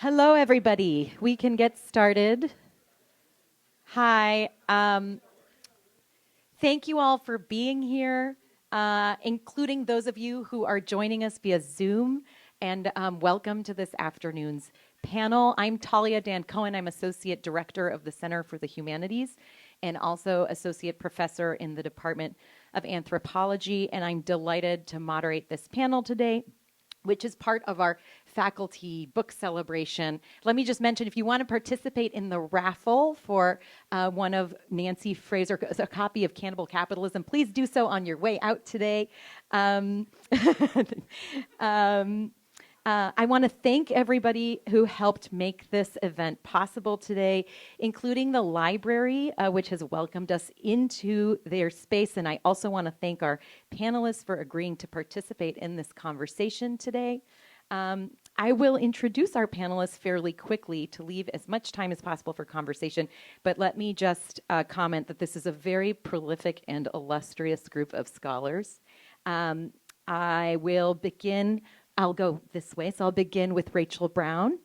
Hello, everybody. We can get started. Hi. Thank you all for being here, including those of you who are joining us via Zoom. And welcome to this afternoon's panel. I'm Talia Dan-Cohen. I'm Associate Director of the Center for the Humanities and also Associate Professor in the Department of Anthropology. And I'm delighted to moderate this panel today, which is part of our faculty book celebration. Let me just mention, if you want to participate in the raffle for one of Nancy Fraser, a copy of Cannibal Capitalism, please do so on your way out today. I want to thank everybody who helped make this event possible today, including the library, which has welcomed us into their space. And I also want to thank our panelists for agreeing to participate in this conversation today. I will introduce our panelists fairly quickly to leave as much time as possible for conversation, but let me just comment that this is a very prolific and illustrious group of scholars. I'll go this way, so I'll begin with Rachel Brown,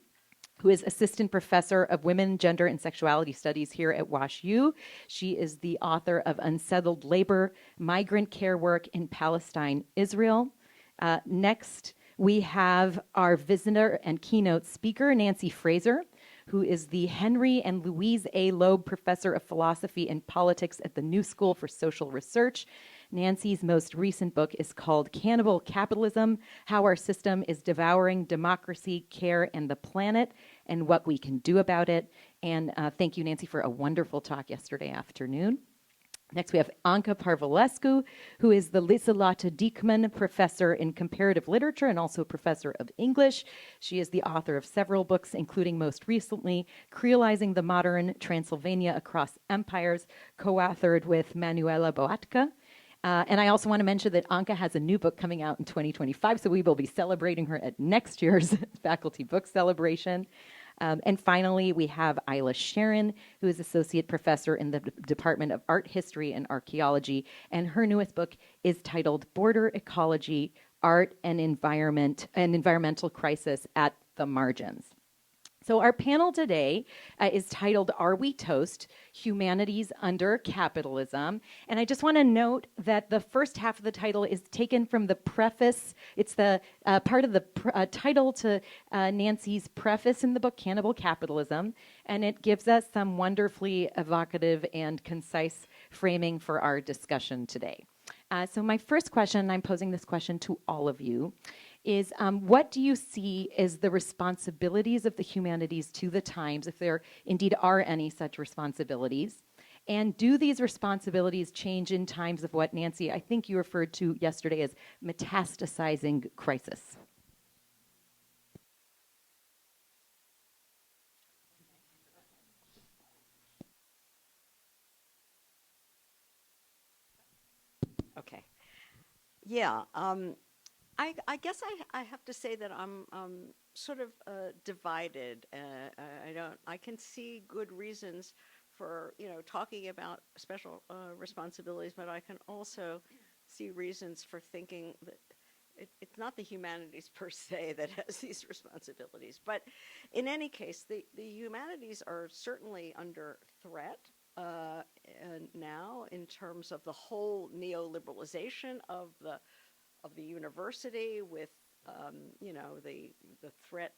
who is Assistant Professor of Women, Gender, and Sexuality Studies here at WashU. She is the author of Unsettled Labor, Migrant Care Work in Palestine, Israel. Next, we have our visitor and keynote speaker, Nancy Fraser, who is the Henry and Louise A. Loeb Professor of Philosophy and Politics at the New School for Social Research. Nancy's most recent book is called Cannibal Capitalism: How Our System is Devouring Democracy, Care, and the Planet, and What We Can Do About It. And thank you, Nancy, for a wonderful talk yesterday afternoon. Next, we have Anca Parvulescu, who is the Liselotte Dieckmann Professor in Comparative Literature and also Professor of English. She is the author of several books, including most recently, Creolizing the Modern Transylvania Across Empires, co-authored with Manuela Boatka. And I also want to mention that Anca has a new book coming out in 2025, so we will be celebrating her at next year's faculty book celebration. And finally, we have Ila Sheren, who is Associate Professor in the Department of Art History and Archaeology, and her newest book is titled Border Ecology, Art and Environment, and Environmental Crisis at the Margins. So our panel today is titled, Are We Toast? Humanities Under Capitalism. And I just want to note that the first half of the title is taken from the preface. It's the part of the title to Nancy's preface in the book, Cannibal Capitalism. And it gives us some wonderfully evocative and concise framing for our discussion today. So my first question, I'm posing this question to all of you, is what do you see as the responsibilities of the humanities to the times, if there indeed are any such responsibilities? And do these responsibilities change in times of what, Nancy, I think you referred to yesterday as metastasizing crisis? Okay. Yeah. I guess I have to say that I'm sort of divided. I can see good reasons for talking about special responsibilities, but I can also see reasons for thinking that it's not the humanities per se that has these responsibilities. But in any case, the humanities are certainly under threat now in terms of the whole neoliberalization of the university, with the threat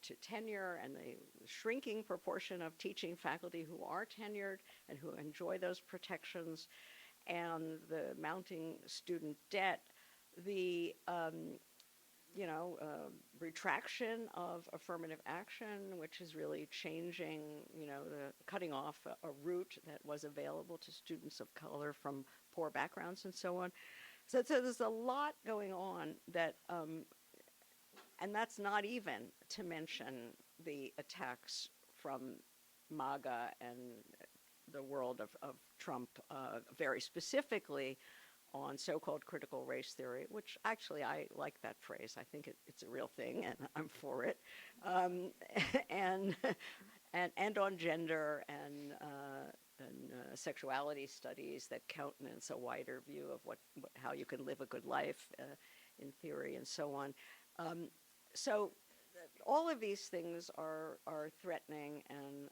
to tenure and the shrinking proportion of teaching faculty who are tenured and who enjoy those protections, and the mounting student debt, the retraction of affirmative action, which is really changing, cutting off a route that was available to students of color from poor backgrounds and so on. So there's a lot going on that, and that's not even to mention the attacks from MAGA and the world of Trump, very specifically on so-called critical race theory, which actually I like that phrase. I think it's a real thing, and I'm for it. And on gender and sexuality studies that countenance a wider view of how you can live a good life in theory and so on. So all of these things are threatening and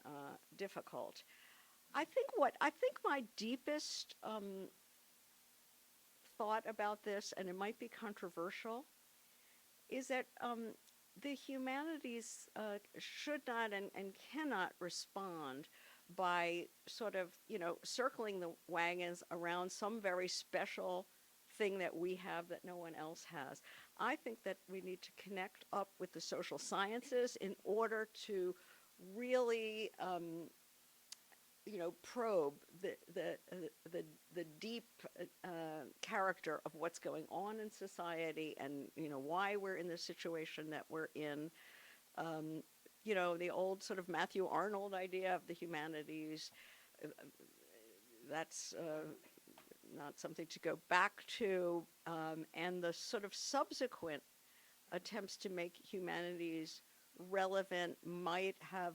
difficult. I think my deepest thought about this, and it might be controversial, is that the humanities should not and cannot respond by sort of, circling the wagons around some very special thing that we have that no one else has. I think that we need to connect up with the social sciences in order to really probe the deep character of what's going on in society, and why we're in the situation that we're in. Um, the old sort of Matthew Arnold idea of the humanities. uh, That's not something to go back to, and the sort of subsequent attempts to make humanities relevant might have,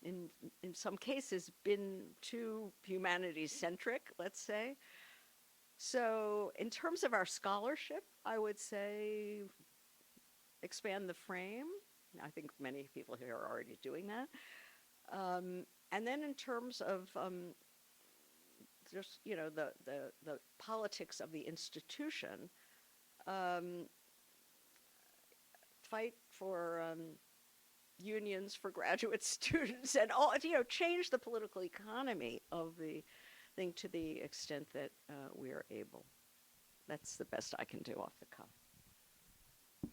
in some cases, been too humanities centric, let's say. So, in terms of our scholarship, I would say expand the frame. I think many people here are already doing that. And then, in terms of just the politics of the institution, um, fight for unions for graduate students, and all, change the political economy of the thing to the extent that we are able. That's the best I can do off the cuff.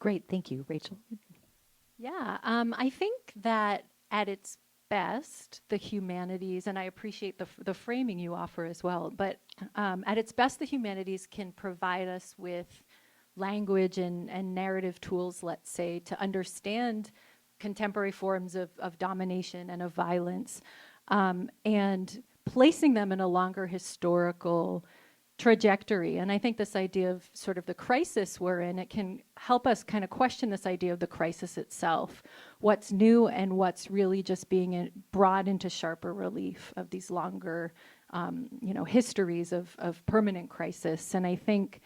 Great, thank you, Rachel. Yeah, I think that at its best, the humanities, and I appreciate the framing you offer as well, but at its best, the humanities can provide us with language and narrative tools, let's say, to understand contemporary forms of domination and of violence, and placing them in a longer historical trajectory. And I think this idea of sort of the crisis we're in, it can help us kind of question this idea of the crisis itself, what's new and what's really just being brought into sharper relief of these longer, histories of permanent crisis. And I think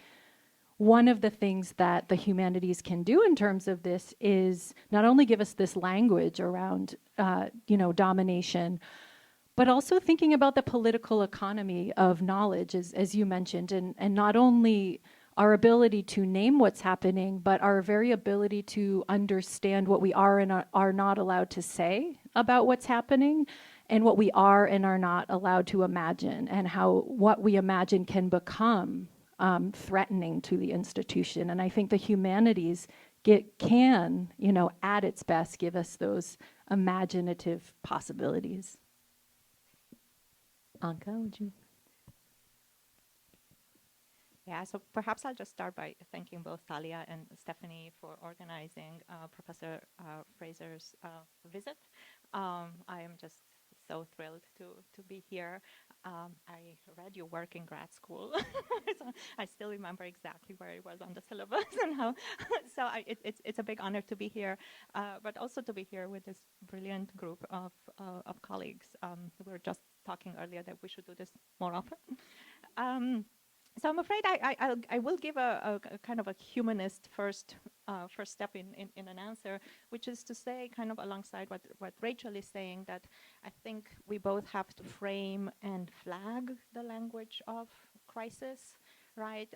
one of the things that the humanities can do in terms of this is not only give us this language around, domination, but also thinking about the political economy of knowledge, as you mentioned, and not only our ability to name what's happening, but our very ability to understand what we are and are not allowed to say about what's happening, and what we are and are not allowed to imagine, and how what we imagine can become threatening to the institution. And I think the humanities can, at its best, give us those imaginative possibilities. Anca, would you? Yeah, so perhaps I'll just start by thanking both Talia and Stephanie for organizing Professor Fraser's visit. I am just so thrilled to be here. I read your work in grad school, so I still remember exactly where it was on the syllabus and how. So it's a big honor to be here, but also to be here with this brilliant group of colleagues. We were just talking earlier that we should do this more often. So I'm afraid I will give a kind of a humanist first step in an answer, which is to say, kind of alongside what Rachel is saying, that I think we both have to frame and flag the language of crisis, right?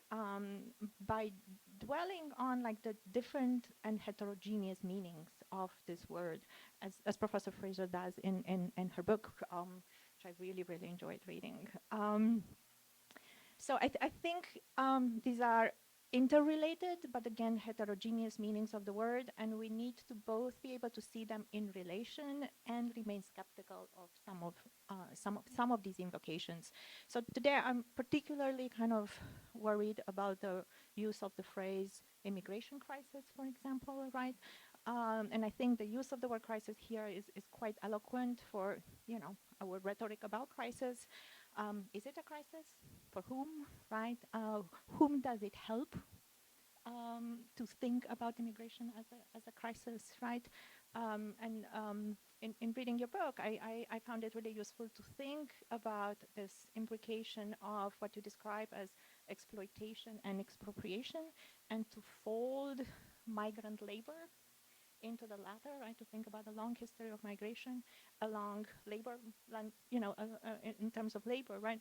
By dwelling on like the different and heterogeneous meanings of this word, as Professor Fraser does in her book, which I really enjoyed reading. So I think these are interrelated, but again, heterogeneous meanings of the word, and we need to both be able to see them in relation and remain skeptical of some of these invocations. So today, I'm particularly kind of worried about the use of the phrase immigration crisis, for example, right? And I think the use of the word crisis here is quite eloquent for, our rhetoric about crisis. Is it a crisis? For whom, right? Whom does it help to think about immigration as a crisis, right? In reading your book, I found it really useful to think about this implication of what you describe as exploitation and expropriation, and to fold migrant labor into the latter, right? To think about the long history of migration along labor, in terms of labor, right?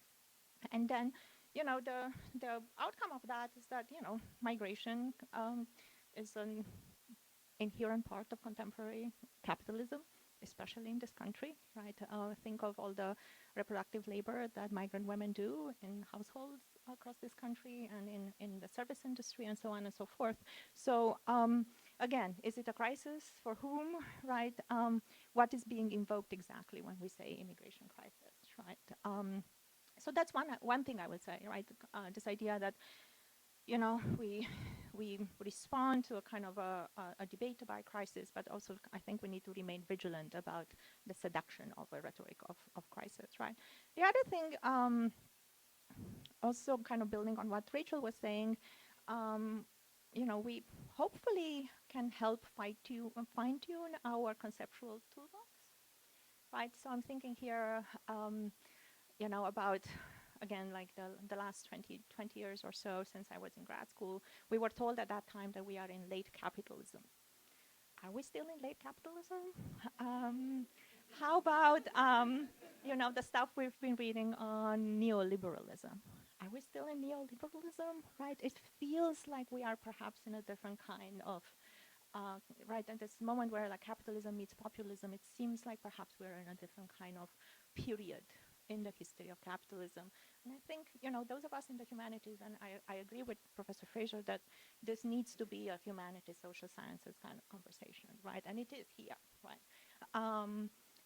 And then, the outcome of that is that, migration is an inherent part of contemporary capitalism, especially in this country, right? Think of all the reproductive labor that migrant women do in households across this country and in the service industry and so on and so forth. So again, is it a crisis? For whom, right? What is being invoked exactly when we say immigration crisis, right? So that's one thing I would say, right? This idea that, we respond to a kind of a debate about crisis, but also I think we need to remain vigilant about the seduction of a rhetoric of crisis, right? The other thing, also kind of building on what Rachel was saying, we hopefully can help fine-tune our conceptual toolbox, right? So I'm thinking here, about, again, like the last 20 years or so since I was in grad school, we were told at that time that we are in late capitalism. Are we still in late capitalism? How about, the stuff we've been reading on neoliberalism? Are we still in neoliberalism, right? It feels like we are perhaps in a different kind of, right, at this moment where like capitalism meets populism, it seems like perhaps we're in a different kind of period in the history of capitalism. And I think, those of us in the humanities, and I agree with Professor Fraser that this needs to be a humanities, social sciences kind of conversation, right? And it is here, right?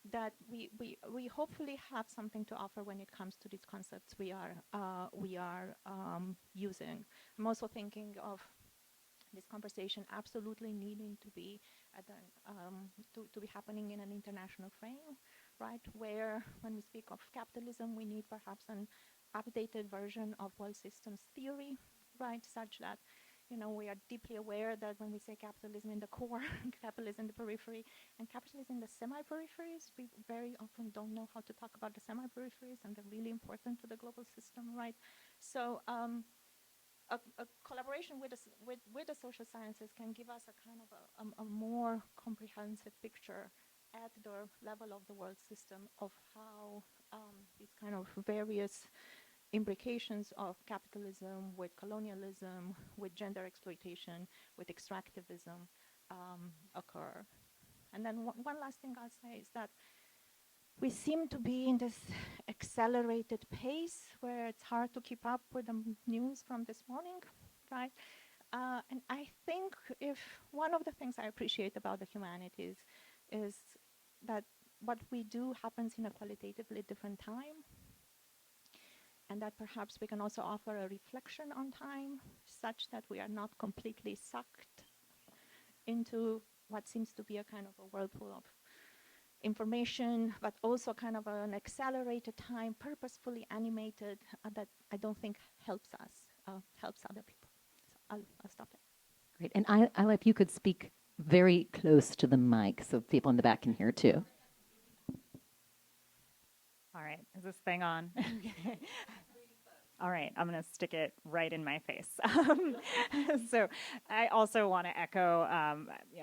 That we hopefully have something to offer when it comes to these concepts we are using. I'm also thinking of this conversation absolutely needing to be to be happening in an international frame, right? Where when we speak of capitalism, we need perhaps an updated version of world systems theory, right? Such that, we are deeply aware that when we say capitalism in the core, capitalism in the periphery, and capitalism in the semi-peripheries, we very often don't know how to talk about the semi-peripheries, and they're really important to the global system, right? So a collaboration with the social sciences can give us a kind of a more comprehensive picture at the level of the world system of how these kind of various imbrications of capitalism with colonialism, with gender exploitation, with extractivism occur. And then one last thing I'll say is that we seem to be in this accelerated pace where it's hard to keep up with the news from this morning, right? And I think if one of the things I appreciate about the humanities is that what we do happens in a qualitatively different time, and that perhaps we can also offer a reflection on time such that we are not completely sucked into what seems to be a kind of a whirlpool of information, but also kind of an accelerated time, purposefully animated, that I don't think helps us, helps other people. So I'll stop there. Great. And Ila, if you could speak very close to the mic so people in the back can hear too. All right, is this thing on? All right, I'm going to stick it right in my face. So I also want to echo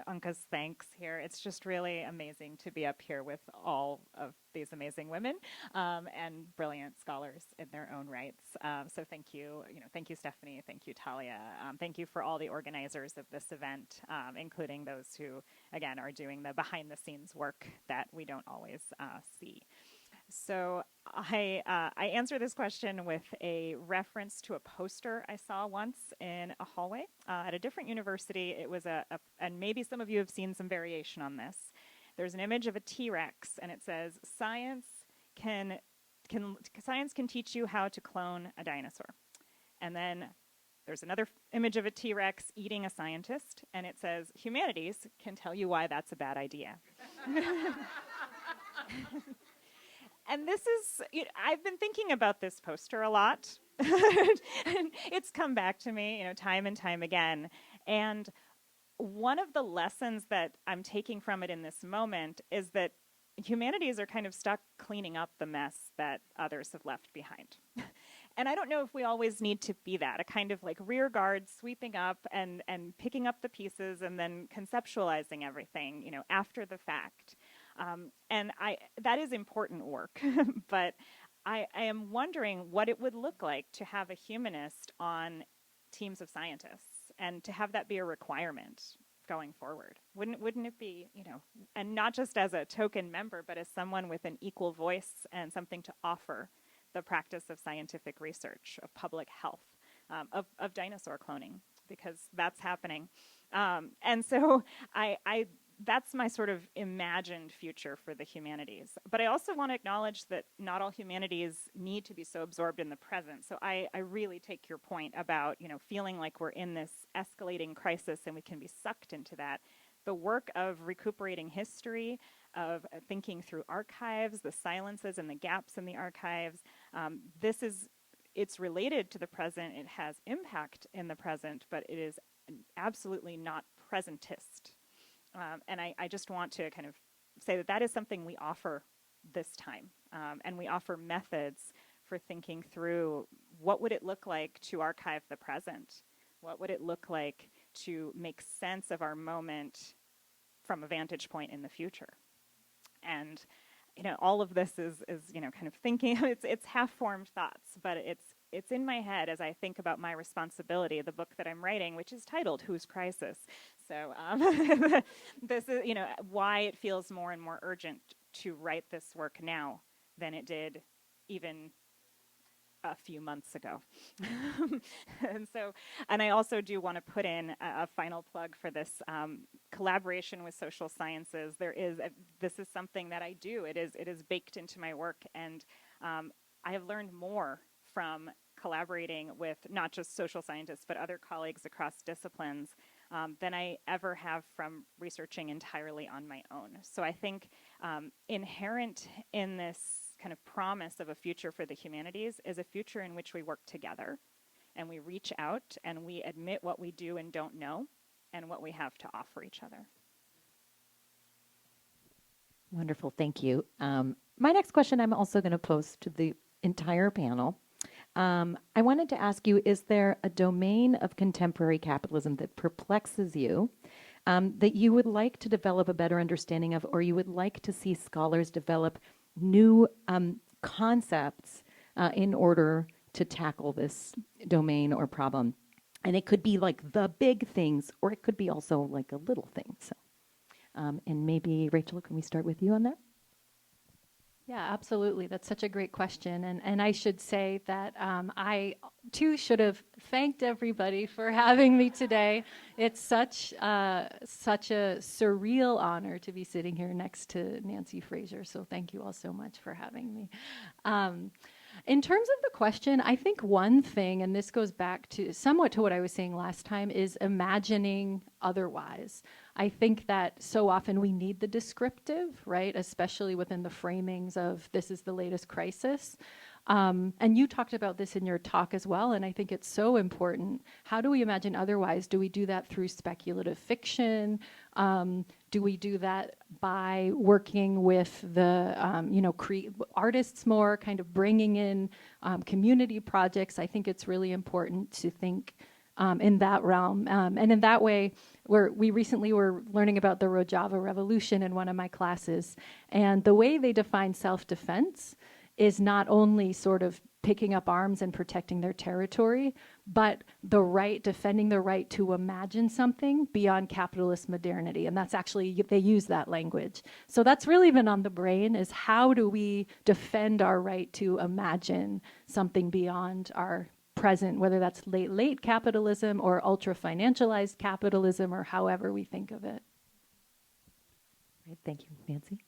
Anca's thanks here. It's just really amazing to be up here with all of these amazing women and brilliant scholars in their own rights. So thank you, thank you, Stephanie. Thank you, Talia. Thank you for all the organizers of this event, including those who, again, are doing the behind-the-scenes work that we don't always see. So I answer this question with a reference to a poster I saw once in a hallway at a different university. It was and maybe some of you have seen some variation on this. There's an image of a T-Rex, and it says, science can teach you how to clone a dinosaur. And then there's another image of a T-Rex eating a scientist, and it says, humanities can tell you why that's a bad idea. And this is, I've been thinking about this poster a lot. It's come back to me, time and time again. And one of the lessons that I'm taking from it in this moment is that humanities are kind of stuck cleaning up the mess that others have left behind. And I don't know if we always need to be that, a kind of like rear guard sweeping up and picking up the pieces and then conceptualizing everything, you know, after the fact. And that is important work, but I am wondering what it would look like to have a humanist on teams of scientists and to have that be a requirement going forward. Wouldn't it be, you know, and not just as a token member, but as someone with an equal voice and something to offer the practice of scientific research, of public health, of dinosaur cloning, because that's happening. And so that's my sort of imagined future for the humanities. But I also want to acknowledge that not all humanities need to be so absorbed in the present. So I really take your point about, you know, feeling like we're in this escalating crisis and we can be sucked into that. The work of recuperating history, of thinking through archives, the silences and the gaps in the archives, it's related to the present, it has impact in the present, but it is absolutely not presentist. And I just want to kind of say that is something we offer this time. And we offer methods for thinking through what would it look like to archive the present? What would it look like to make sense of our moment from a vantage point in the future? And, you know, all of this is you know, kind of thinking, it's half-formed thoughts, but it's in my head as I think about my responsibility, the book that I'm writing, which is titled Whose Crisis? So this is, you know, why it feels more and more urgent to write this work now than it did even a few months ago. And I also do want to put in a final plug for this collaboration with social sciences. This is something that I do. It is baked into my work, and I have learned more from collaborating with not just social scientists, but other colleagues across disciplines than I ever have from researching entirely on my own. So I think inherent in this kind of promise of a future for the humanities is a future in which we work together and we reach out and we admit what we do and don't know and what we have to offer each other. Wonderful, thank you. My next question I'm also going to pose to the entire panel. I wanted to ask you, is there a domain of contemporary capitalism that perplexes you, that you would like to develop a better understanding of, or you would like to see scholars develop new concepts in order to tackle this domain or problem? And it could be like the big things, or it could be also like a little thing. So, and maybe, Rachel, can we start with you on that? Yeah, absolutely. That's such a great question. And I should say that I, too, should have thanked everybody for having me today. It's such a surreal honor to be sitting here next to Nancy Fraser. So thank you all so much for having me. In terms of the question, I think one thing, and this goes back to somewhat to what I was saying last time, is imagining otherwise. I think that so often we need the descriptive, right? Especially within the framings of this is the latest crisis. And you talked about this in your talk as well, and I think it's so important. How do we imagine otherwise? Do we do that through speculative fiction? Do we do that by working with the artists more, kind of bringing in community projects? I think it's really important to think in that realm. And in that way, we recently were learning about the Rojava Revolution in one of my classes. And the way they define self-defense is not only sort of picking up arms and protecting their territory, but defending the right to imagine something beyond capitalist modernity. And that's actually, they use that language. So that's really been on the brain, is how do we defend our right to imagine something beyond our present, whether that's late capitalism or ultra financialized capitalism, or however we think of it. Right, thank you, Nancy.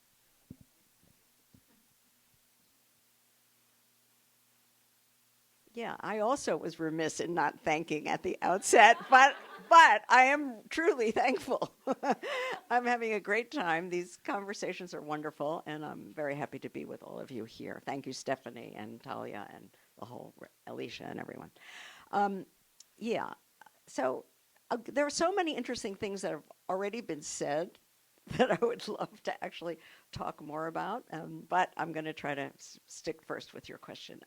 Yeah, I also was remiss in not thanking at the outset, but I am truly thankful. I'm having a great time. These conversations are wonderful, and I'm very happy to be with all of you here. Thank you, Stephanie and Talia and the whole Alicia and everyone. So there are so many interesting things that have already been said that I would love to actually talk more about, but I'm going to try to stick first with your question.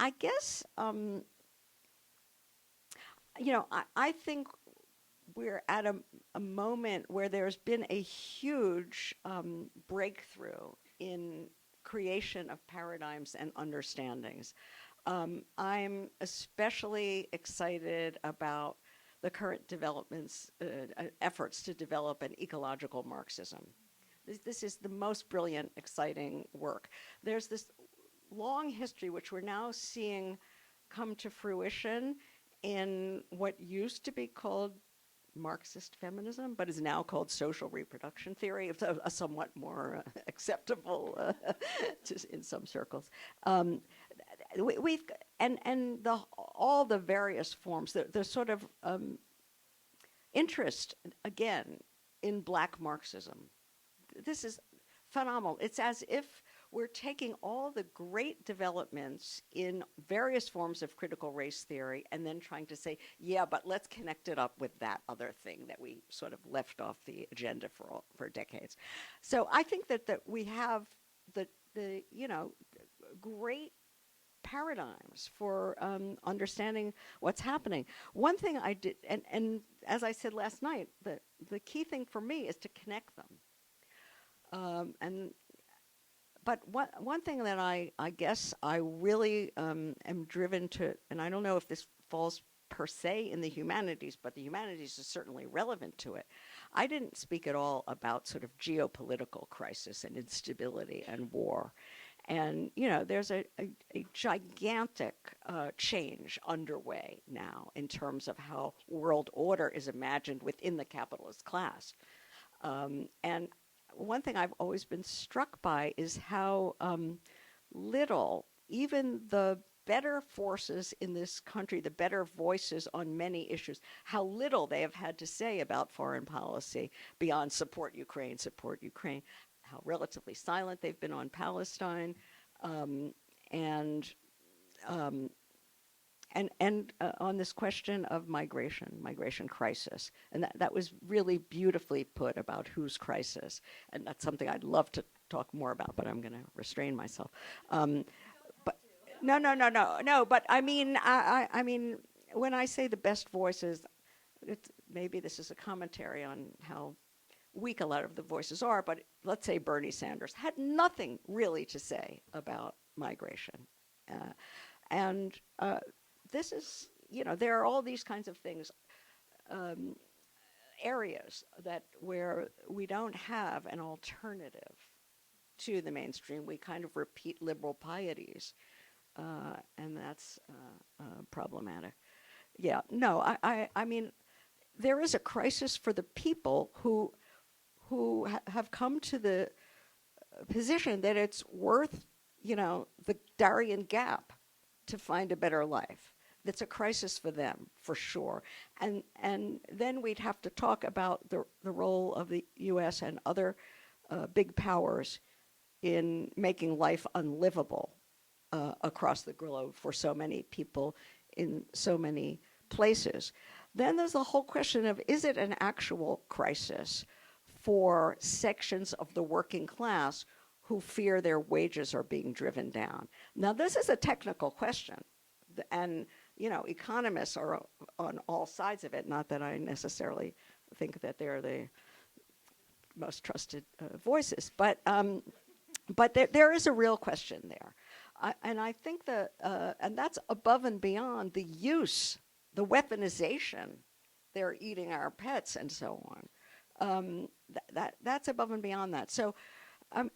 I guess, I think we're at a moment where there's been a huge breakthrough in creation of paradigms and understandings. I'm especially excited about the current developments, efforts to develop an ecological Marxism. This is the most brilliant, exciting work. There's this long history which we're now seeing come to fruition in what used to be called Marxist feminism, but is now called social reproduction theory, a somewhat more acceptable in some circles. We've and all the various forms, the sort of interest again in Black Marxism. This is phenomenal. It's as if we're taking all the great developments in various forms of critical race theory and then trying to say, yeah, but let's connect it up with that other thing that we sort of left off the agenda for decades. So I think that we have the great paradigms for understanding what's happening. One thing I did, and as I said last night, the key thing for me is to connect them. But one thing that I guess I really am driven to, and I don't know if this falls per se in the humanities, but the humanities is certainly relevant to it. I didn't speak at all about sort of geopolitical crisis and instability and war. And, there's a gigantic change underway now in terms of how world order is imagined within the capitalist class. And one thing I've always been struck by is how little even the better forces in this country, the better voices on many issues, how little they have had to say about foreign policy beyond support Ukraine, how relatively silent they've been on Palestine, and on this question of migration crisis. And that was really beautifully put about whose crisis. And that's something I'd love to talk more about, but I'm going to restrain myself. But no. But I mean, I mean, when I say the best voices, maybe this is a commentary on how weak a lot of the voices are, but let's say Bernie Sanders had nothing really to say about migration. This is, there are all these kinds of things, areas where we don't have an alternative to the mainstream. We kind of repeat liberal pieties, and that's problematic. Yeah, no, I mean, there is a crisis for the people who have come to the position that it's worth, the Darien Gap to find a better life. That's a crisis for them, for sure. And then we'd have to talk about the role of the U.S. and other big powers in making life unlivable across the globe for so many people in so many places. Then there's the whole question of, is it an actual crisis for sections of the working class who fear their wages are being driven down? Now, this is a technical question, and economists are on all sides of it. Not that I necessarily think that they're the most trusted voices, but there is a real question there, and I think and that's above and beyond the use, the weaponization. They're eating our pets and so on. That's above and beyond that. So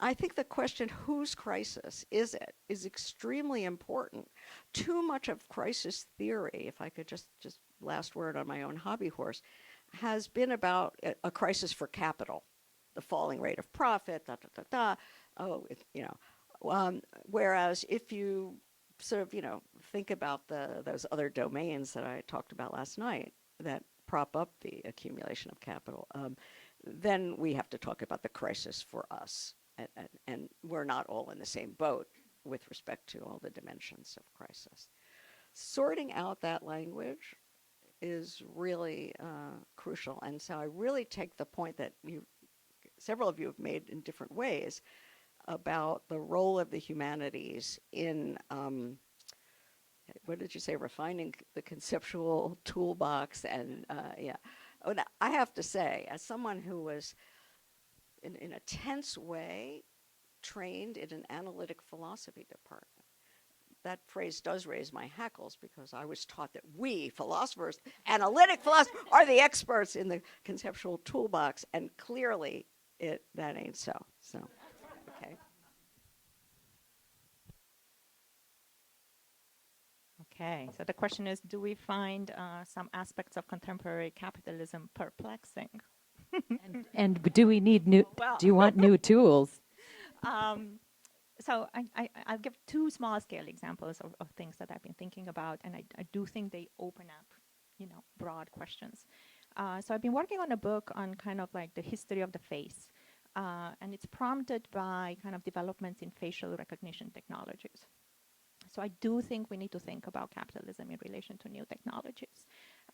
I think the question, whose crisis is it, is extremely important. Too much of crisis theory, if I could just last word on my own hobby horse, has been about a crisis for capital, the falling rate of profit, whereas if you sort of, think about those other domains that I talked about last night that prop up the accumulation of capital, then we have to talk about the crisis for us. And we're not all in the same boat with respect to all the dimensions of crisis. Sorting out that language is really crucial. And so I really take the point that several of you have made in different ways about the role of the humanities in what did you say? Refining the conceptual toolbox, and yeah. Oh, now, I have to say, as someone who was in a tense way trained in an analytic philosophy department, that phrase does raise my hackles because I was taught that we philosophers, analytic philosophers, are the experts in the conceptual toolbox, and clearly that ain't so. So, okay. Okay, so the question is, do we find some aspects of contemporary capitalism perplexing? And do we need new? Well. Do you want new tools? So I'll give two small-scale examples of things that I've been thinking about, and I do think they open up, broad questions. So I've been working on a book on kind of like the history of the face, and it's prompted by kind of developments in facial recognition technologies. So I do think we need to think about capitalism in relation to new technologies.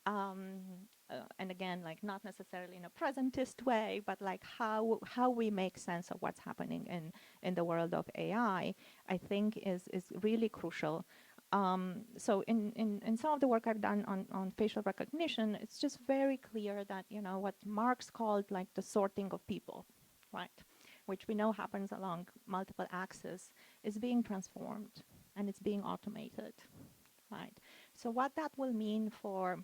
And again, like not necessarily in a presentist way, but like how we make sense of what's happening in the world of AI, I think is really crucial. So in some of the work I've done on facial recognition, it's just very clear that, what Marx called like the sorting of people, right? Which we know happens along multiple axes, is being transformed and it's being automated, right? So what that will mean for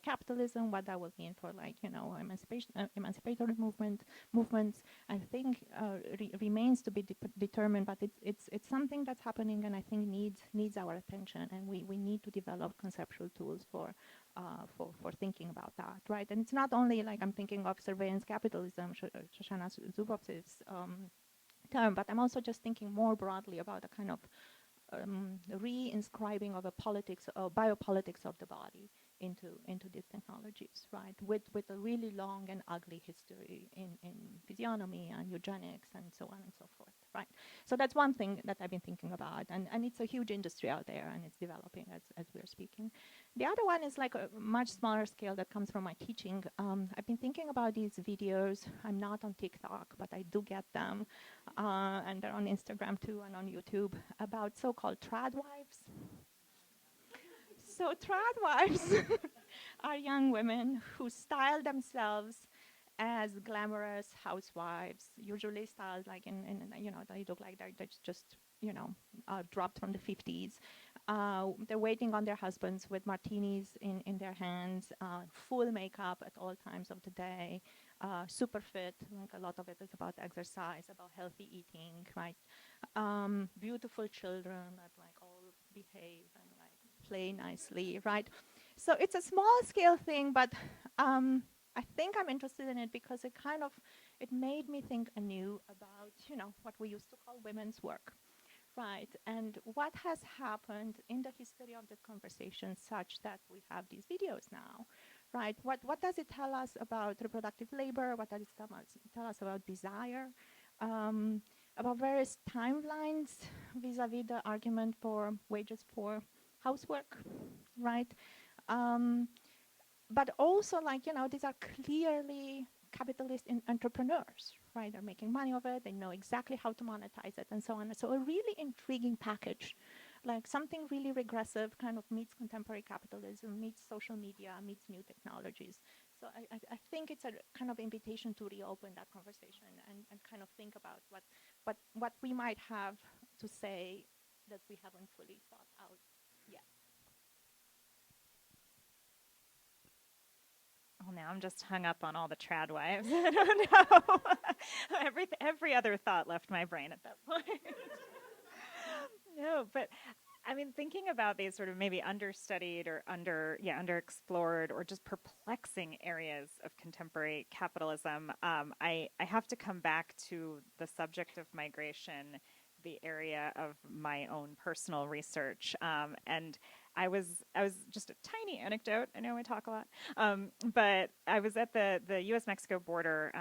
capitalism, what that will mean for like, emancipatory movements, I think remains to be determined, but it's something that's happening and I think needs our attention, and we need to develop conceptual tools for thinking about that, right? And it's not only like I'm thinking of surveillance capitalism, Shoshana Zuboff's term, but I'm also just thinking more broadly about a kind of re-inscribing of a politics or biopolitics of the body into these technologies, right? With a really long and ugly history in physiognomy and eugenics and so on and so forth, right? So that's one thing that I've been thinking about, and it's a huge industry out there and it's developing as we're speaking. The other one is like a much smaller scale that comes from my teaching. I've been thinking about these videos. I'm not on TikTok, but I do get them, and they're on Instagram too and on YouTube, about so-called trad wives. So trad wives are young women who style themselves as glamorous housewives, usually styled like they look like they're just dropped from the 50s. They're waiting on their husbands with martinis in their hands, full makeup at all times of the day, super fit, like a lot of it is about exercise, about healthy eating, right? Beautiful children that like all behave and like play nicely, right? So it's a small scale thing, but I think I'm interested in it because it made me think anew about, what we used to call women's work, right? And what has happened in the history of the conversation such that we have these videos now, right? What does it tell us about reproductive labor? What does it tell us about desire? About various timelines vis-a-vis the argument for wages for housework, right? But also, these are clearly capitalist entrepreneurs, right? They're making money of it. They know exactly how to monetize it and so on. So a really intriguing package, like something really regressive, kind of meets contemporary capitalism, meets social media, meets new technologies. So I think it's a kind of invitation to reopen that conversation and kind of think about what we might have to say that we haven't fully thought out yet. Well, now I'm just hung up on all the trad wives. I don't know. Every other thought left my brain at that point. No, but I mean, thinking about these sort of maybe understudied or underexplored or just perplexing areas of contemporary capitalism, I have to come back to the subject of migration, the area of my own personal research, and I was just a tiny anecdote. I know I talk a lot, but I was at the U.S.-Mexico border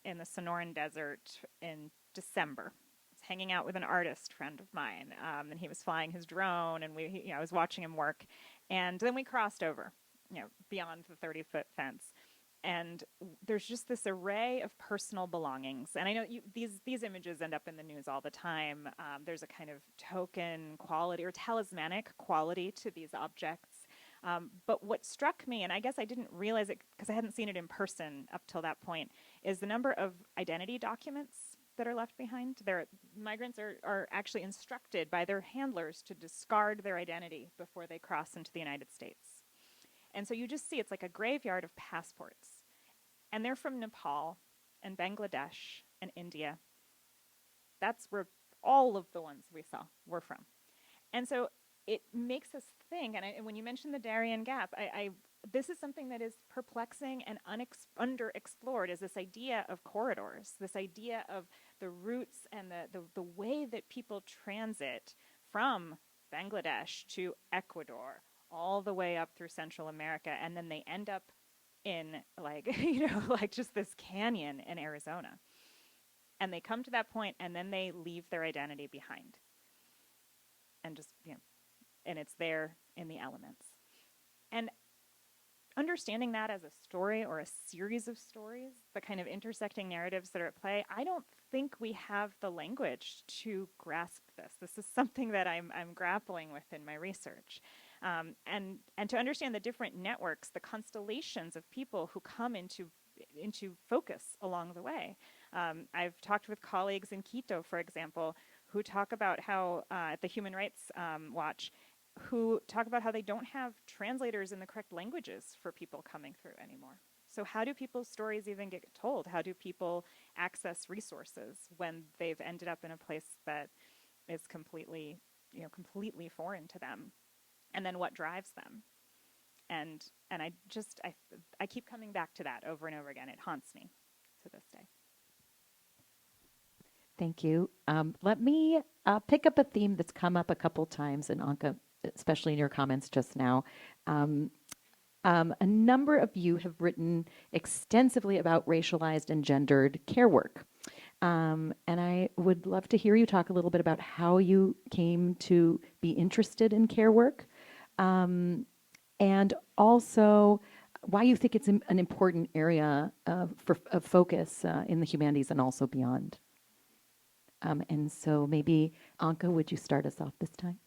in the Sonoran Desert in December, hanging out with an artist friend of mine, and he was flying his drone, and I was watching him work, and then we crossed over, beyond the 30-foot fence, And there's just this array of personal belongings. And I know these images end up in the news all the time. There's a kind of token quality or talismanic quality to these objects. But what struck me, and I guess I didn't realize it because I hadn't seen it in person up till that point, is the number of identity documents that are left behind. Migrants are actually instructed by their handlers to discard their identity before they cross into the United States. And so you just see it's like a graveyard of passports. And they're from Nepal and Bangladesh and India. That's where all of the ones we saw were from. And so it makes us think, and when you mentioned the Darien Gap, this is something that is perplexing and underexplored, is this idea of corridors, this idea of the routes and the way that people transit from Bangladesh to Ecuador, all the way up through Central America, and then they end up in like just this canyon in Arizona. And they come to that point and then they leave their identity behind. And just, and it's there in the elements. And understanding that as a story or a series of stories, the kind of intersecting narratives that are at play, I don't think we have the language to grasp this. This is something that I'm grappling with in my research. And to understand the different networks, the constellations of people who come into focus along the way. I've talked with colleagues in Quito, for example, who talk about how, at the Human Rights Watch, who talk about how they don't have translators in the correct languages for people coming through anymore. So how do people's stories even get told? How do people access resources when they've ended up in a place that is completely foreign to them? And then what drives them? And I keep coming back to that over and over again. It haunts me to this day. Thank you. Let me pick up a theme that's come up a couple times, and Anca, especially in your comments just now. A number of you have written extensively about racialized and gendered care work. And I would love to hear you talk a little bit about how you came to be interested in care work, and also why you think it's an important area of focus in the humanities and also beyond. And so maybe, Anca, would you start us off this time?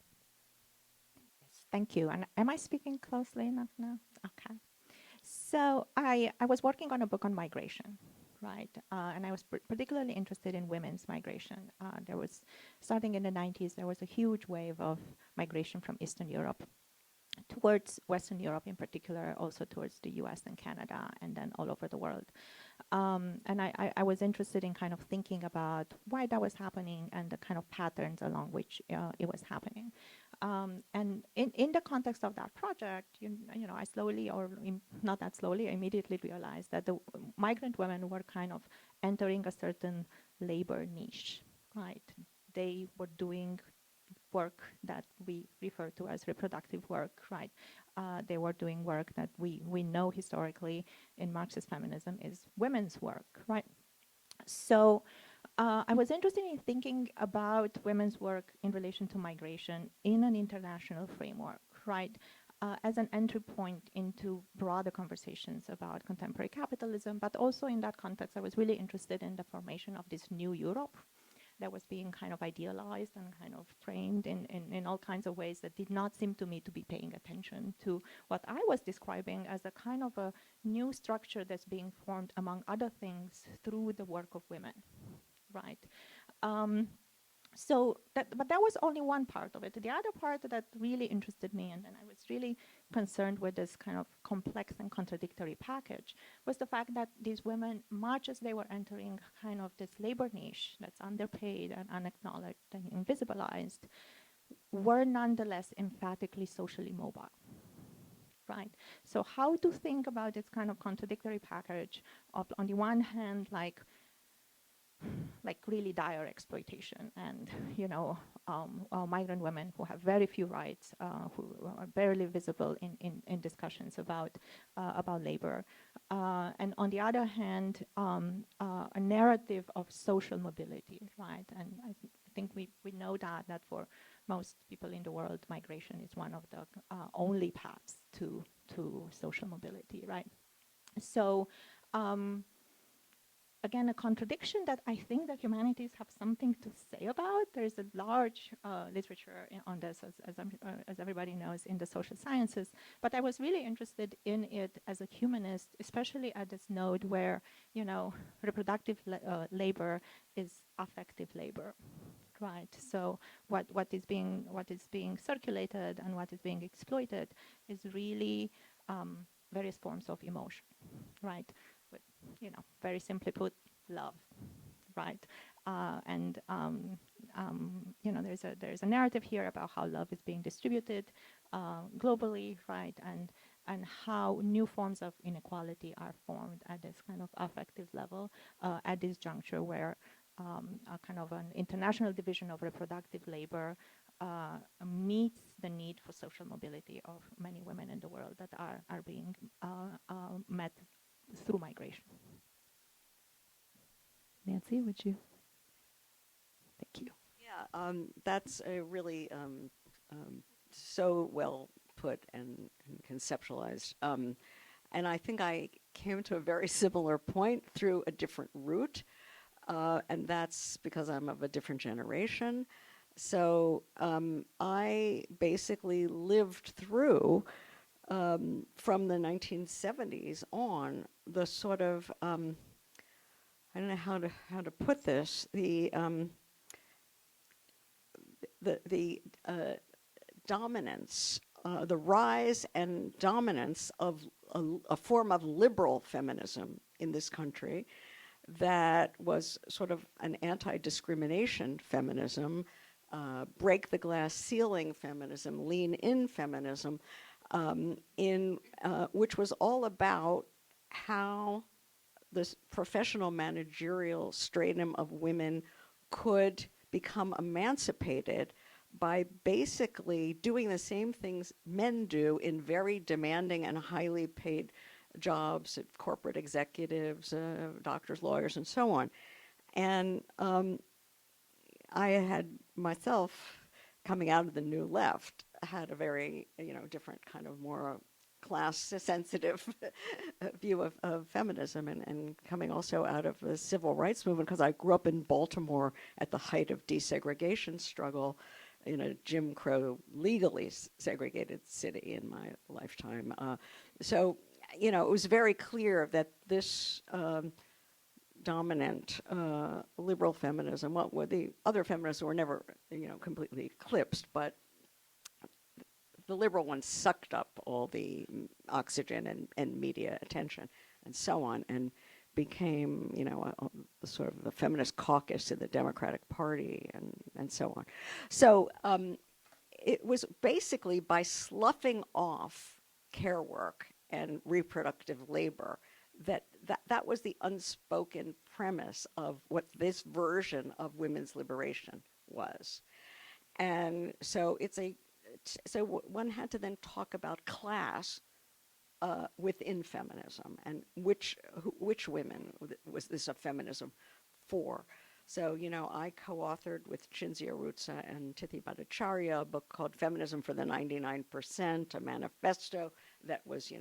Yes, thank you. And am I speaking closely enough now? Okay. So I was working on a book on migration, right? And I was particularly interested in women's migration. There was, starting in the 90s, there was a huge wave of migration from Eastern Europe towards Western Europe in particular, also towards the US and Canada, and then all over the world. And I was interested in kind of thinking about why that was happening and the kind of patterns along which it was happening. And in the context of that project, I slowly, not that slowly, I immediately realized that the migrant women were kind of entering a certain labor niche, right? They were doing work that we refer to as reproductive work, right? They were doing work that we know historically in Marxist feminism is women's work, right? So I was interested in thinking about women's work in relation to migration in an international framework, right? As an entry point into broader conversations about contemporary capitalism, but also in that context, I was really interested in the formation of this new Europe that was being kind of idealized and kind of framed in all kinds of ways that did not seem to me to be paying attention to what I was describing as a kind of a new structure that's being formed, among other things, through the work of women, right? But that was only one part of it. The other part that really interested me, and I was really concerned with this kind of complex and contradictory package, was the fact that these women, much as they were entering kind of this labor niche that's underpaid and unacknowledged and invisibilized, were nonetheless emphatically socially mobile. Right. So how to think about this kind of contradictory package of, on the one hand, like really dire exploitation and, migrant women who have very few rights, who are barely visible in discussions about labor. And on the other hand, a narrative of social mobility, right? And I think we know that for most people in the world, migration is one of the only paths to social mobility, right? So again, a contradiction that I think the humanities have something to say about. There's a large literature on this, as everybody knows, in the social sciences. But I was really interested in it as a humanist, especially at this node where, you know, reproductive labor is affective labor, right? So what is being circulated and what is being exploited is really various forms of emotion, right? With, you know, very simply put, love, right? And you know, there's a narrative here about how love is being distributed globally, right? And how new forms of inequality are formed at this kind of affective level at this juncture where a kind of an international division of reproductive labor meets the need for social mobility of many women in the world that are being met through migration. Nancy, would you? Thank you. Yeah, that's a really so well put and conceptualized. And I think I came to a very similar point through a different route, and that's because I'm of a different generation. So I basically lived through, from the 1970s on, the sort of, I don't know how to put this, the dominance, the rise and dominance of a form of liberal feminism in this country that was sort of an anti-discrimination feminism, break the glass ceiling feminism, lean in feminism, which was all about how this professional managerial stratum of women could become emancipated by basically doing the same things men do in very demanding and highly paid jobs, corporate executives, doctors, lawyers, and so on. And I had myself, coming out of the New Left, had a very, different kind of more class-sensitive view of feminism, and coming also out of the civil rights movement, because I grew up in Baltimore at the height of desegregation struggle in a Jim Crow legally segregated city in my lifetime. So, it was very clear that this dominant liberal feminism, well, the other feminists were never, completely eclipsed, but the liberal ones sucked up all the oxygen and media attention and so on, and became, a sort of the feminist caucus in the Democratic Party and so on. So it was basically by sloughing off care work and reproductive labor that was the unspoken premise of what this version of women's liberation was. And so one had to then talk about class within feminism, and which women was this a feminism for. So, I co-authored with Cinzia Ruzza and Tithi Bhattacharya a book called Feminism for the 99%, a manifesto that was,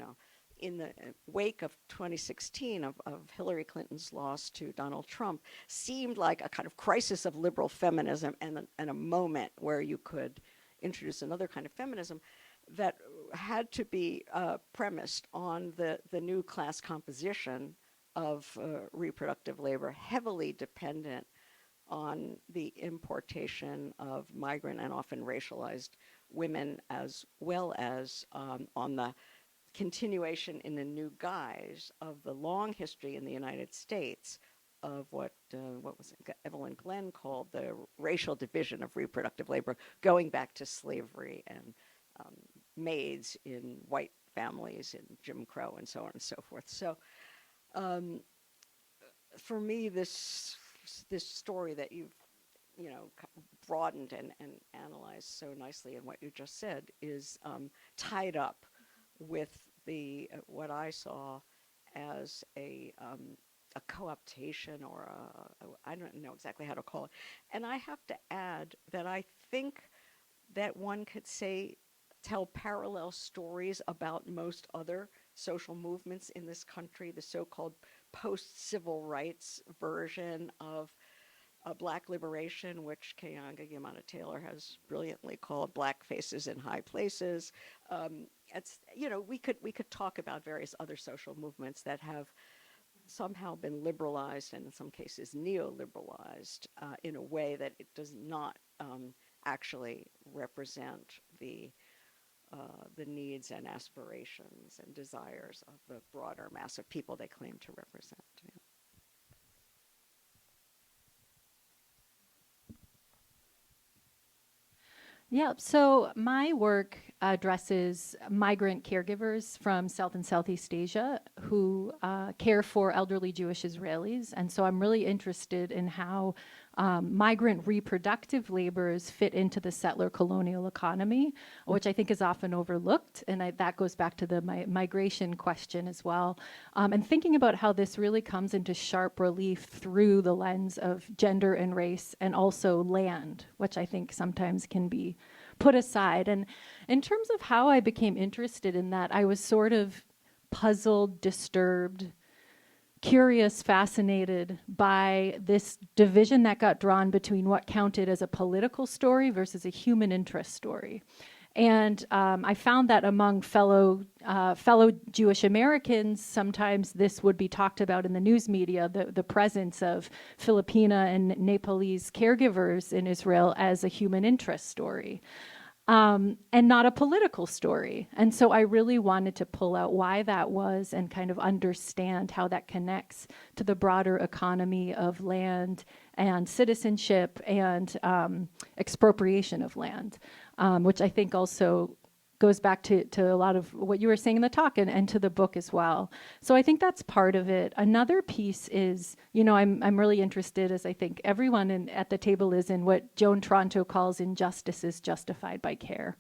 in the wake of 2016 of Hillary Clinton's loss to Donald Trump, seemed like a kind of crisis of liberal feminism and a moment where you could introduce another kind of feminism that had to be premised on the new class composition of reproductive labor, heavily dependent on the importation of migrant and often racialized women, as well as on the continuation in a new guise of the long history in the United States of what was Evelyn Glenn called the racial division of reproductive labor, going back to slavery and maids in white families in Jim Crow and so on and so forth. So for me, this story that you've broadened and analyzed so nicely in what you just said is tied up with the what I saw as a co-optation, or I don't know exactly how to call it. And I have to add that I think that one could tell parallel stories about most other social movements in this country, the so-called post-civil rights version of Black liberation, which Keeanga-Yamahtta Taylor has brilliantly called Black Faces in High Places. It's, we could talk about various other social movements that have somehow been liberalized and in some cases neoliberalized in a way that it does not actually represent the needs and aspirations and desires of the broader mass of people they claim to represent. Yeah. Yeah, so my work addresses migrant caregivers from South and Southeast Asia who care for elderly Jewish Israelis. And so I'm really interested in how migrant reproductive laborers fit into the settler colonial economy, which I think is often overlooked. And that goes back to the migration question as well. And thinking about how this really comes into sharp relief through the lens of gender and race and also land, which I think sometimes can be put aside. And in terms of how I became interested in that, I was sort of puzzled, disturbed, curious, fascinated by this division that got drawn between what counted as a political story versus a human interest story. And I found that among fellow Jewish Americans, sometimes this would be talked about in the news media, the presence of Filipina and Nepalese caregivers in Israel as a human interest story. And not a political story. And so I really wanted to pull out why that was and kind of understand how that connects to the broader economy of land and citizenship and expropriation of land, which I think also goes back to a lot of what you were saying in the talk and to the book as well. So I think that's part of it. Another piece is, I'm really interested, as I think everyone at the table is, in what Joan Toronto calls injustices justified by care,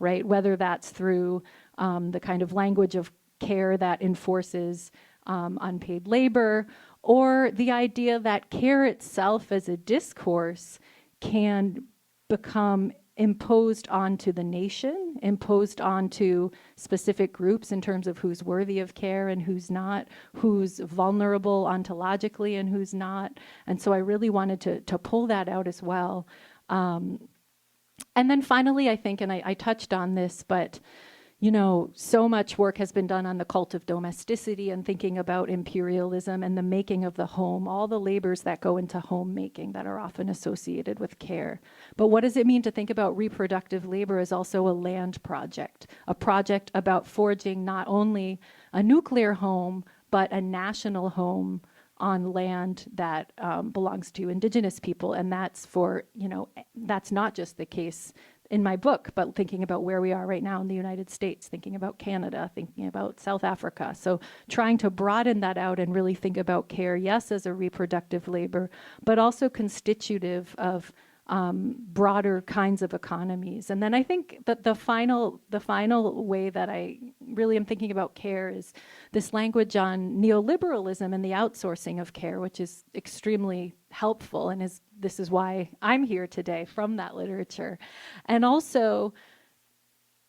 right? Whether that's through the kind of language of care that enforces unpaid labor, or the idea that care itself as a discourse can become imposed onto the nation, imposed onto specific groups in terms of who's worthy of care and who's not, who's vulnerable ontologically and who's not. And so I really wanted to pull that out as well. And then finally, I think, and I touched on this, but so much work has been done on the cult of domesticity and thinking about imperialism and the making of the home, all the labors that go into homemaking that are often associated with care. But what does it mean to think about reproductive labor as also a land project, a project about forging not only a nuclear home, but a national home on land that belongs to indigenous people. And that's that's not just the case in my book, but thinking about where we are right now in the United States, thinking about Canada, thinking about South Africa. So trying to broaden that out and really think about care, yes, as a reproductive labor, but also constitutive of broader kinds of economies. And then I think that the final way that I really am thinking about care is this language on neoliberalism and the outsourcing of care, which is extremely helpful, and this is why I'm here today, from that literature. And also,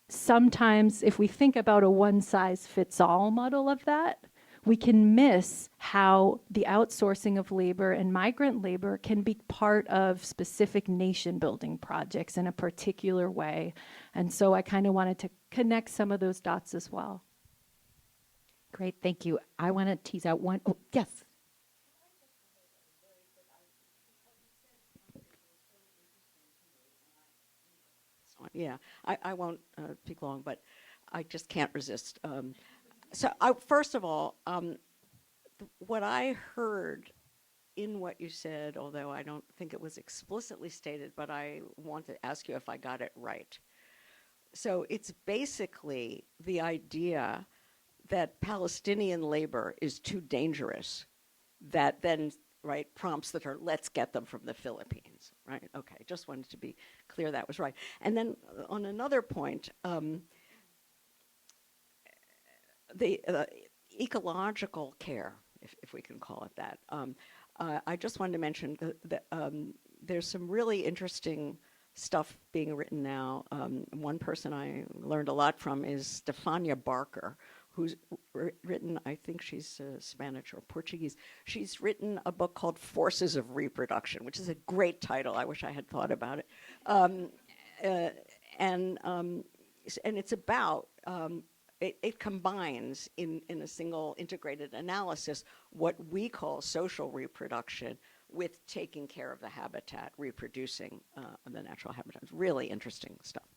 sometimes if we think about a one-size-fits-all model of that, we can miss how the outsourcing of labor and migrant labor can be part of specific nation-building projects in a particular way. And so I kind of wanted to connect some of those dots as well. Great, thank you. I want to tease out one. Oh, yes. Yeah, I won't speak long, but I just can't resist. First of all, what I heard in what you said, although I don't think it was explicitly stated, but I want to ask you if I got it right. So it's basically the idea that Palestinian labor is too dangerous, that then, right, prompts the term, let's get them from the Philippines, right? Okay, just wanted to be clear that was right. And then on another point, the ecological care, if we can call it that. I just wanted to mention that there's some really interesting stuff being written now. One person I learned a lot from is Stefania Barker, who's written, I think she's Spanish or Portuguese. She's written a book called Forces of Reproduction, which is a great title. I wish I had thought about it. Uh, and it's about, it combines in a single integrated analysis what we call social reproduction with taking care of the habitat, reproducing the natural habitat. It's really interesting stuff.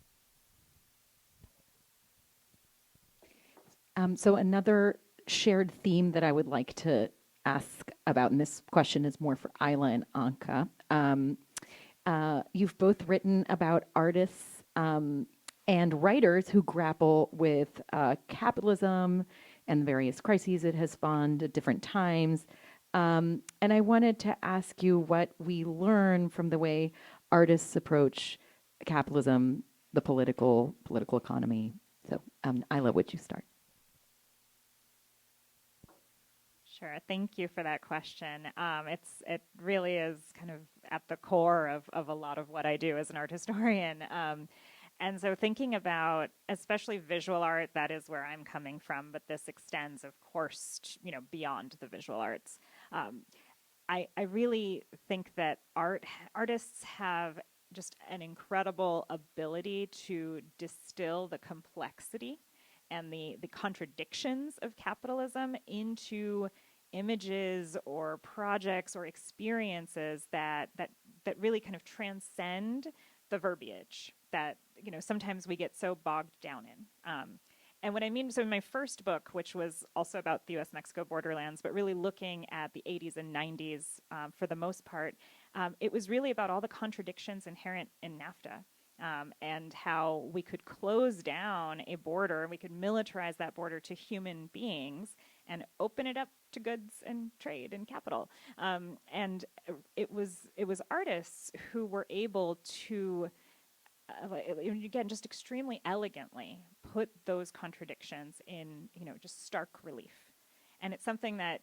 So another shared theme that I would like to ask about, and this question is more for Ila and Anca. You've both written about artists and writers who grapple with capitalism and various crises it has spawned at different times. And I wanted to ask you what we learn from the way artists approach capitalism, the political economy. So, Ila, would you start? Sure. Thank you for that question. It really is kind of at the core of a lot of what I do as an art historian. And so thinking about, especially visual art, that is where I'm coming from, but this extends, of course, beyond the visual arts. I really think that artists have just an incredible ability to distill the complexity and the contradictions of capitalism into images or projects or experiences that really kind of transcend the verbiage that sometimes we get so bogged down in. And what I mean, so in my first book, which was also about the US-Mexico borderlands, but really looking at the 80s and 90s for the most part, it was really about all the contradictions inherent in NAFTA. And how we could close down a border, we could militarize that border to human beings and open it up to goods and trade and capital. And it was artists who were able to, again, just extremely elegantly put those contradictions in, just stark relief. And it's something that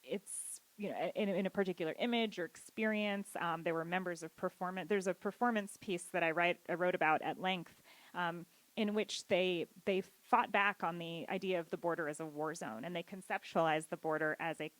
it's, in a particular image or experience. There were members of performance. There's a performance piece that I wrote about at length, in which they fought back on the idea of the border as a war zone, and they conceptualized the border as a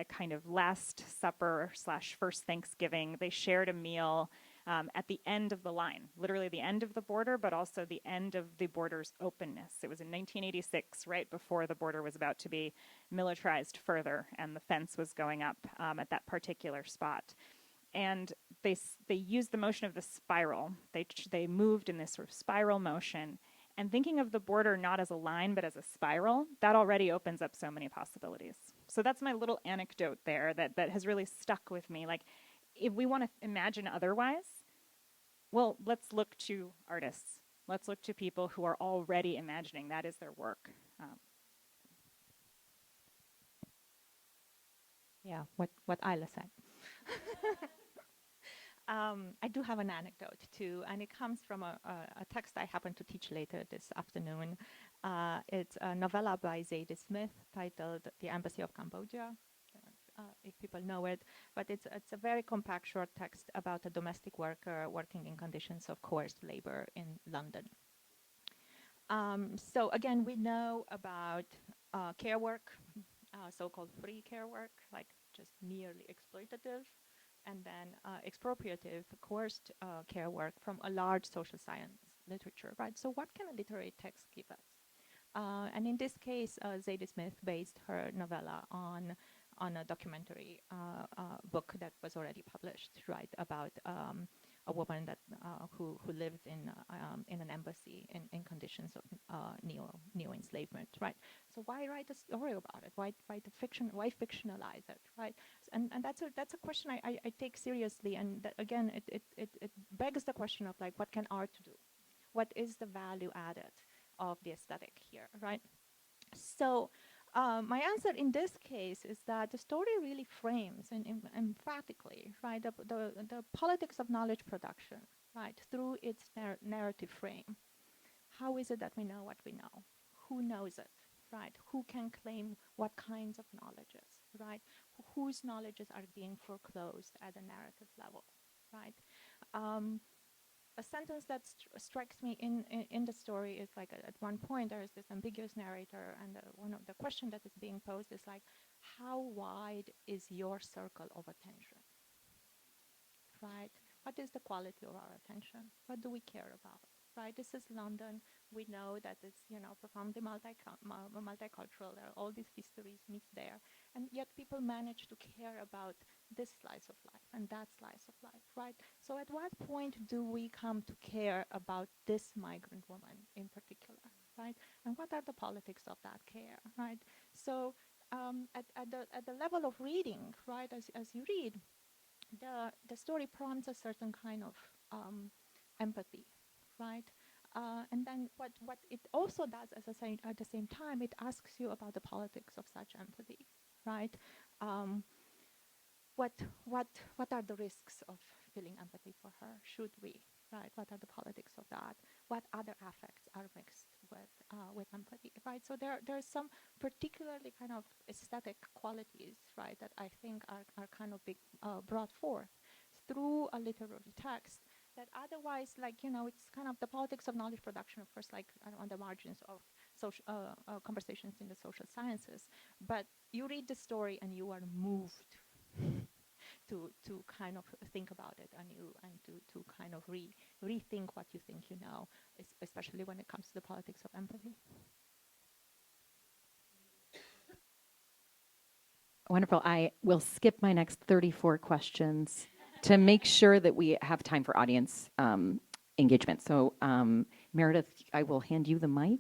kind of last supper / first Thanksgiving. They shared a meal at the end of the line, literally the end of the border, but also the end of the border's openness. It was in 1986, right before the border was about to be militarized further, and the fence was going up at that particular spot. And they used the motion of the spiral. They moved in this sort of spiral motion. And thinking of the border not as a line, but as a spiral, that already opens up so many possibilities. So that's my little anecdote there that has really stuck with me. Like, if we want to imagine otherwise, well, let's look to artists. Let's look to people who are already imagining. That is their work. Yeah, what Ila said. I do have an anecdote too, and it comes from a text I happen to teach later this afternoon. It's a novella by Zadie Smith titled "The Embassy of Cambodia." If people know it, but it's a very compact short text about a domestic worker working in conditions of coerced labor in London. So again, we know about care work, so-called free care work, like just merely exploitative, and then expropriative, coerced care work from a large social science literature, right? So what can a literary text give us? And in this case, Zadie Smith based her novella on a documentary book that was already published, right, about a woman that who lived in an embassy in conditions of neo enslavement, right? So why write a story about it? Why write a fiction? Why fictionalize it, right? And that's a question I take seriously, and that, again, it begs the question of, like, what can art do? What is the value added of the aesthetic here, right? So my answer in this case is that the story really frames and emphatically, right, the politics of knowledge production, right, through its narrative frame. How is it that we know what we know? Who knows it, right? Who can claim what kinds of knowledges, right? Whose knowledges are being foreclosed at a narrative level, right? a sentence that strikes me in the story is like at one point there is this ambiguous narrator, and one of the question that is being posed is like, how wide is your circle of attention, right? What is the quality of our attention? What do we care about, right? This is London. We know that it's, you know, profoundly multicultural. There are all these histories meet there, and yet people manage to care about this slice of life and that slice of life, right? So at what point do we come to care about this migrant woman in particular, right? And what are the politics of that care, right? So at the level of reading, right, as you read, the story prompts a certain kind of empathy, right? And then what it also does at the same time, it asks you about the politics of such empathy, right? What what are the risks of feeling empathy for her? Should we, right? What are the politics of that? What other affects are mixed with empathy, right? So there's some particularly kind of aesthetic qualities, right, that I think are kind of brought forth through a literary text that otherwise, like, you know, it's kind of the politics of knowledge production, of course, like on the margins of social conversations in the social sciences. But you read the story and you are moved to kind of think about it anew and to kind of rethink what you think you know, especially when it comes to the politics of empathy. Wonderful. I will skip my next 34 questions to make sure that we have time for audience engagement. So Meredith, I will hand you the mic.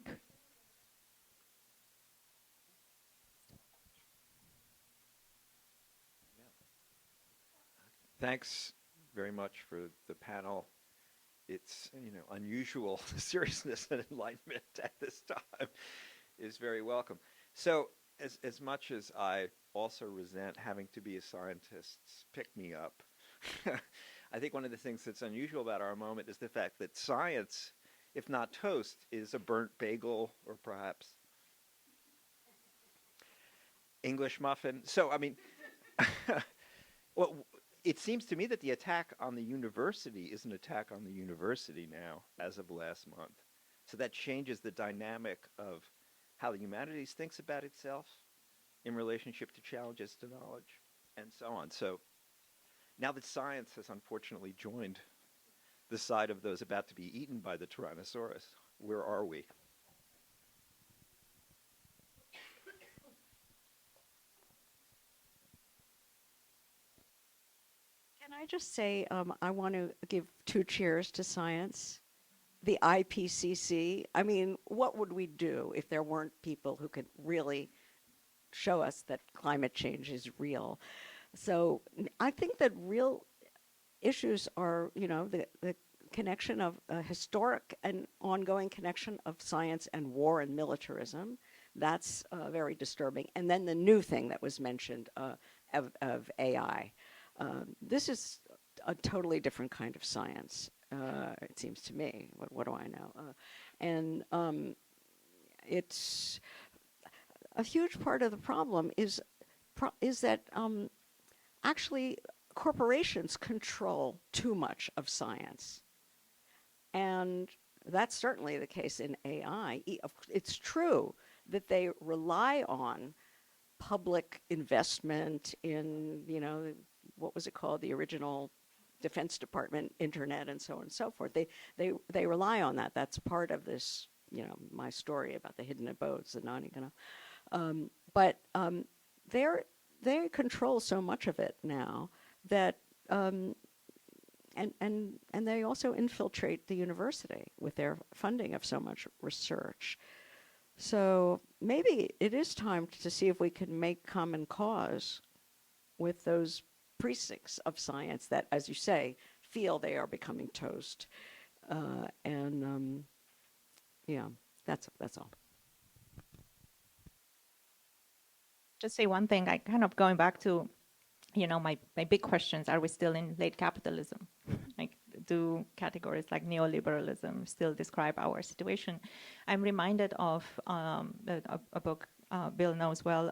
Thanks very much for the panel. It's, you know, unusual seriousness and enlightenment at this time is very welcome. So as much as I also resent having to be a scientist's pick-me-up, I think one of the things that's unusual about our moment is the fact that science, if not toast, is a burnt bagel or perhaps English muffin. So, I mean, well, it seems to me that the attack on the university is an attack on the university now, as of last month. So that changes the dynamic of how the humanities thinks about itself in relationship to challenges to knowledge, and so on. So now that science has unfortunately joined the side of those about to be eaten by the Tyrannosaurus, where are we? Can I just say, I want to give 2 cheers to science. The IPCC, I mean, what would we do if there weren't people who could really show us that climate change is real? So I think that real issues are, you know, the connection of a historic and ongoing connection of science and war and militarism. That's very disturbing. And then the new thing that was mentioned of AI. This is a totally different kind of science, it seems to me. What do I know? And it's a huge part of the problem is that actually corporations control too much of science. And that's certainly the case in AI. It's true that they rely on public investment in, you know, what was it called, the original Defense Department, internet, and so on and so forth. They rely on that. That's part of this, you know, my story about the hidden abodes, the non-economic. But they control so much of it now that, and they also infiltrate the university with their funding of so much research. So maybe it is time to see if we can make common cause with those precincts of science that, as you say, feel they are becoming toast. Yeah, that's all. Just say one thing, I kind of going back to, you know, my big questions, are we still in late capitalism? Like, do categories like neoliberalism still describe our situation? I'm reminded of a book Bill knows well,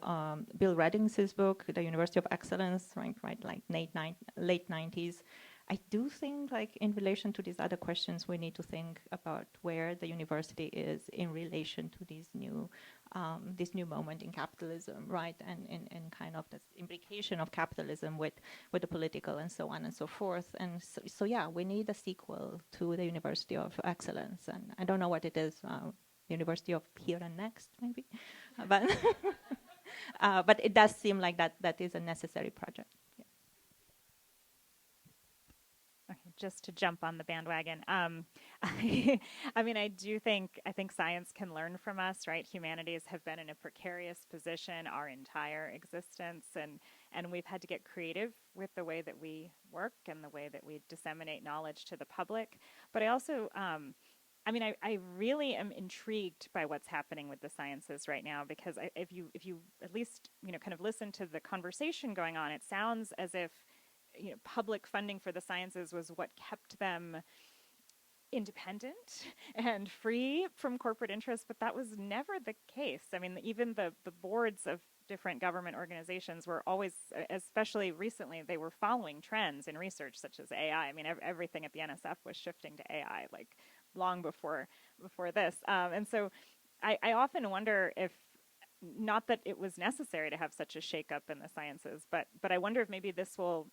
Bill Redding's book, The University of Excellence, right, like late 90s, I do think, like, in relation to these other questions, we need to think about where the university is in relation to this new moment in capitalism, right? And kind of this implication of capitalism with the political and so on and so forth. And so yeah, we need a sequel to the University of Excellence. And I don't know what it is, University of Here and Next, maybe. But, but it does seem like that is a necessary project. Yeah. Okay, just to jump on the bandwagon. I mean, I think science can learn from us, right? Humanities have been in a precarious position our entire existence, and we've had to get creative with the way that we work and the way that we disseminate knowledge to the public. But I also, I mean, I really am intrigued by what's happening with the sciences right now, because if you at least, kind of listen to the conversation going on, it sounds as if, public funding for the sciences was what kept them independent and free from corporate interests, but that was never the case. I mean, even the boards of different government organizations were always, especially recently, they were following trends in research such as AI. I mean, everything at the NSF was shifting to AI, like long before this. And so I often wonder if, not that it was necessary to have such a shakeup in the sciences, but I wonder if maybe this will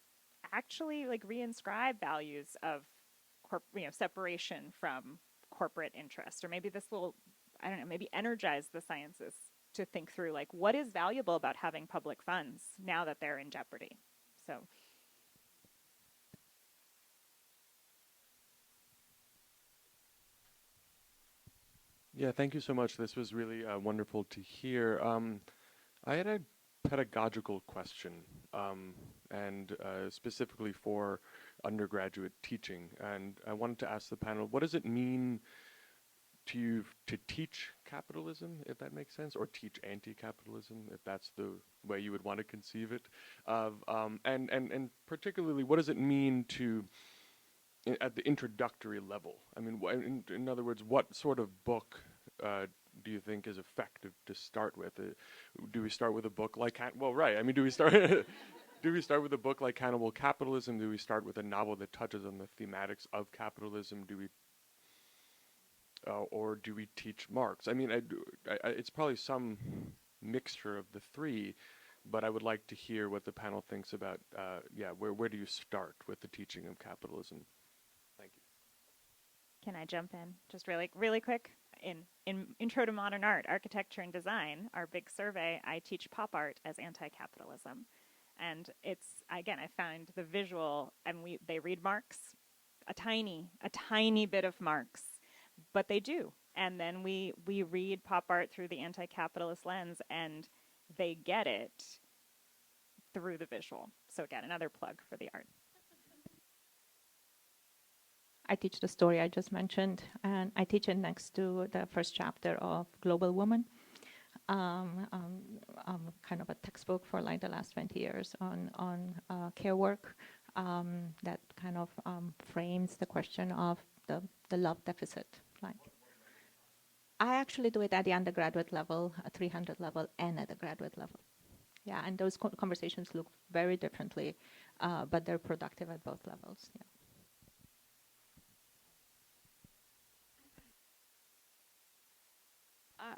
actually like reinscribe values of separation from corporate interest, or maybe this will, I don't know, maybe energize the sciences to think through like what is valuable about having public funds now that they're in jeopardy. So Yeah, thank you so much. This was really wonderful to hear. I had a pedagogical question, and specifically for undergraduate teaching. And I wanted to ask the panel, what does it mean to you to teach capitalism, if that makes sense, or teach anti-capitalism, if that's the way you would want to conceive it? And particularly, what does it mean to at the introductory level? I mean, in other words, what sort of book do you think is effective to start with? Do we start with a book like I mean, do we start do we start with a book like Cannibal Capitalism? Do we start with a novel that touches on the thematics of capitalism? Or do we teach Marx? I mean, it's probably some mixture of the three, but I would like to hear what the panel thinks about. Where do you start with the teaching of capitalism? Thank you. can I jump in just really quick? In Intro to Modern Art, Architecture and Design, our big survey, I teach pop art as anti-capitalism. And it's, again, I found the visual, and they read Marx, a tiny bit of Marx, but they do. And then we read pop art through the anti-capitalist lens, and they get it through the visual. So again, another plug for the art. I teach the story I just mentioned, and I teach it next to the first chapter of Global Woman, kind of a textbook for like the last 20 years on care work that kind of frames the question of the love deficit. Like, I actually do it at the undergraduate level, at 300 level, and at the graduate level. Yeah, and those conversations look very differently, but they're productive at both levels. Yeah.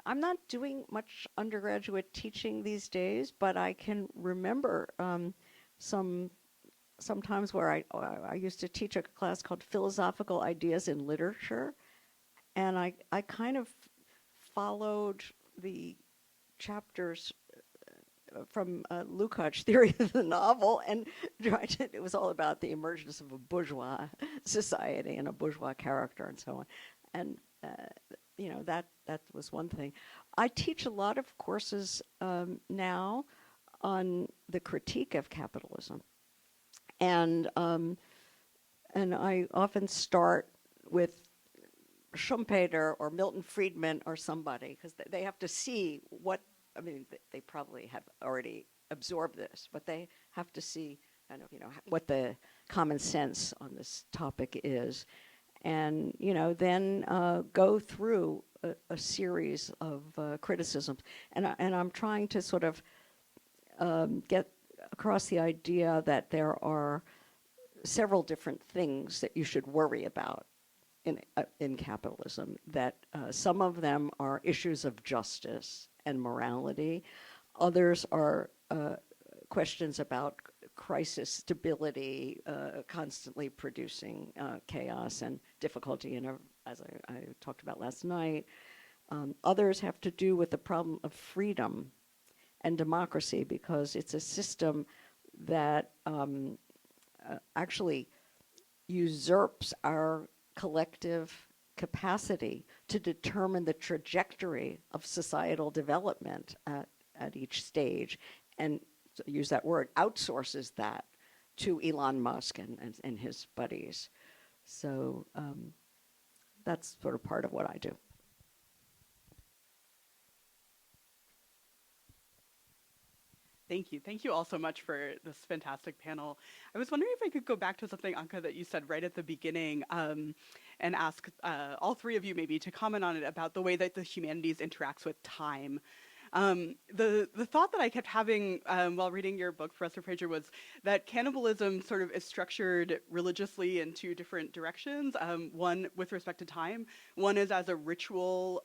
I'm not doing much undergraduate teaching these days, but I can remember sometimes where I used to teach a class called Philosophical Ideas in Literature, and I kind of followed the chapters from Lukács' theory of the novel, and it was all about the emergence of a bourgeois society and a bourgeois character and so on. And that was one thing. I teach a lot of courses now on the critique of capitalism, and I often start with Schumpeter or Milton Friedman or somebody, because they have to see what, I mean, they probably have already absorbed this, but they have to see kind of, what the common sense on this topic is. And, then go through a series of criticisms. And I'm trying to sort of get across the idea that there are several different things that you should worry about in capitalism, that some of them are issues of justice and morality. Others are questions about crisis stability, constantly producing chaos and difficulty, as I talked about last night. Others have to do with the problem of freedom and democracy, because it's a system that actually usurps our collective capacity to determine the trajectory of societal development at each stage, and use that word, outsources that to Elon Musk and his buddies. So that's sort of part of what I do. Thank you. Thank you all so much for this fantastic panel. I was wondering if I could go back to something, Anca, that you said right at the beginning, and ask all three of you maybe to comment on it, about the way that the humanities interacts with time. The thought that I kept having while reading your book, Professor Fraser, was that cannibalism sort of is structured religiously in two different directions. One with respect to time. One is as a ritual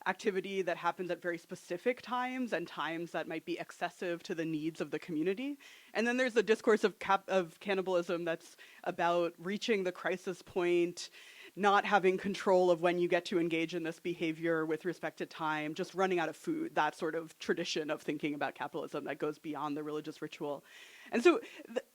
activity that happens at very specific times, and times that might be excessive to the needs of the community. And then there's the discourse of cannibalism that's about reaching the crisis point, not having control of when you get to engage in this behavior with respect to time, just running out of food, that sort of tradition of thinking about capitalism that goes beyond the religious ritual. And so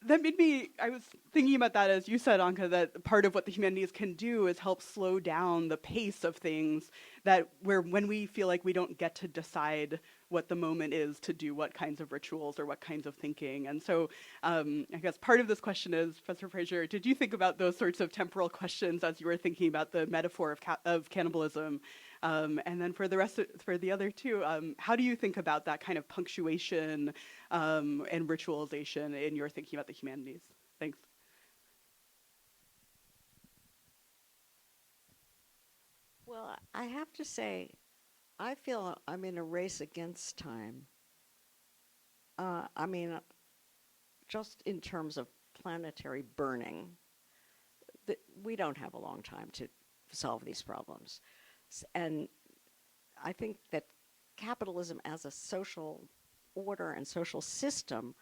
that made me, I was thinking about that, as you said, Anca, that part of what the humanities can do is help slow down the pace of things, that when we feel like we don't get to decide what the moment is to do what kinds of rituals or what kinds of thinking. And so I guess part of this question is, Professor Fraser, did you think about those sorts of temporal questions as you were thinking about the metaphor of cannibalism? And then for the other two, how do you think about that kind of punctuation and ritualization in your thinking about the humanities? Thanks. Well, I have to say, I feel I'm in a race against time. I mean, just in terms of planetary burning, we don't have a long time to solve these problems. And I think that capitalism as a social order and social system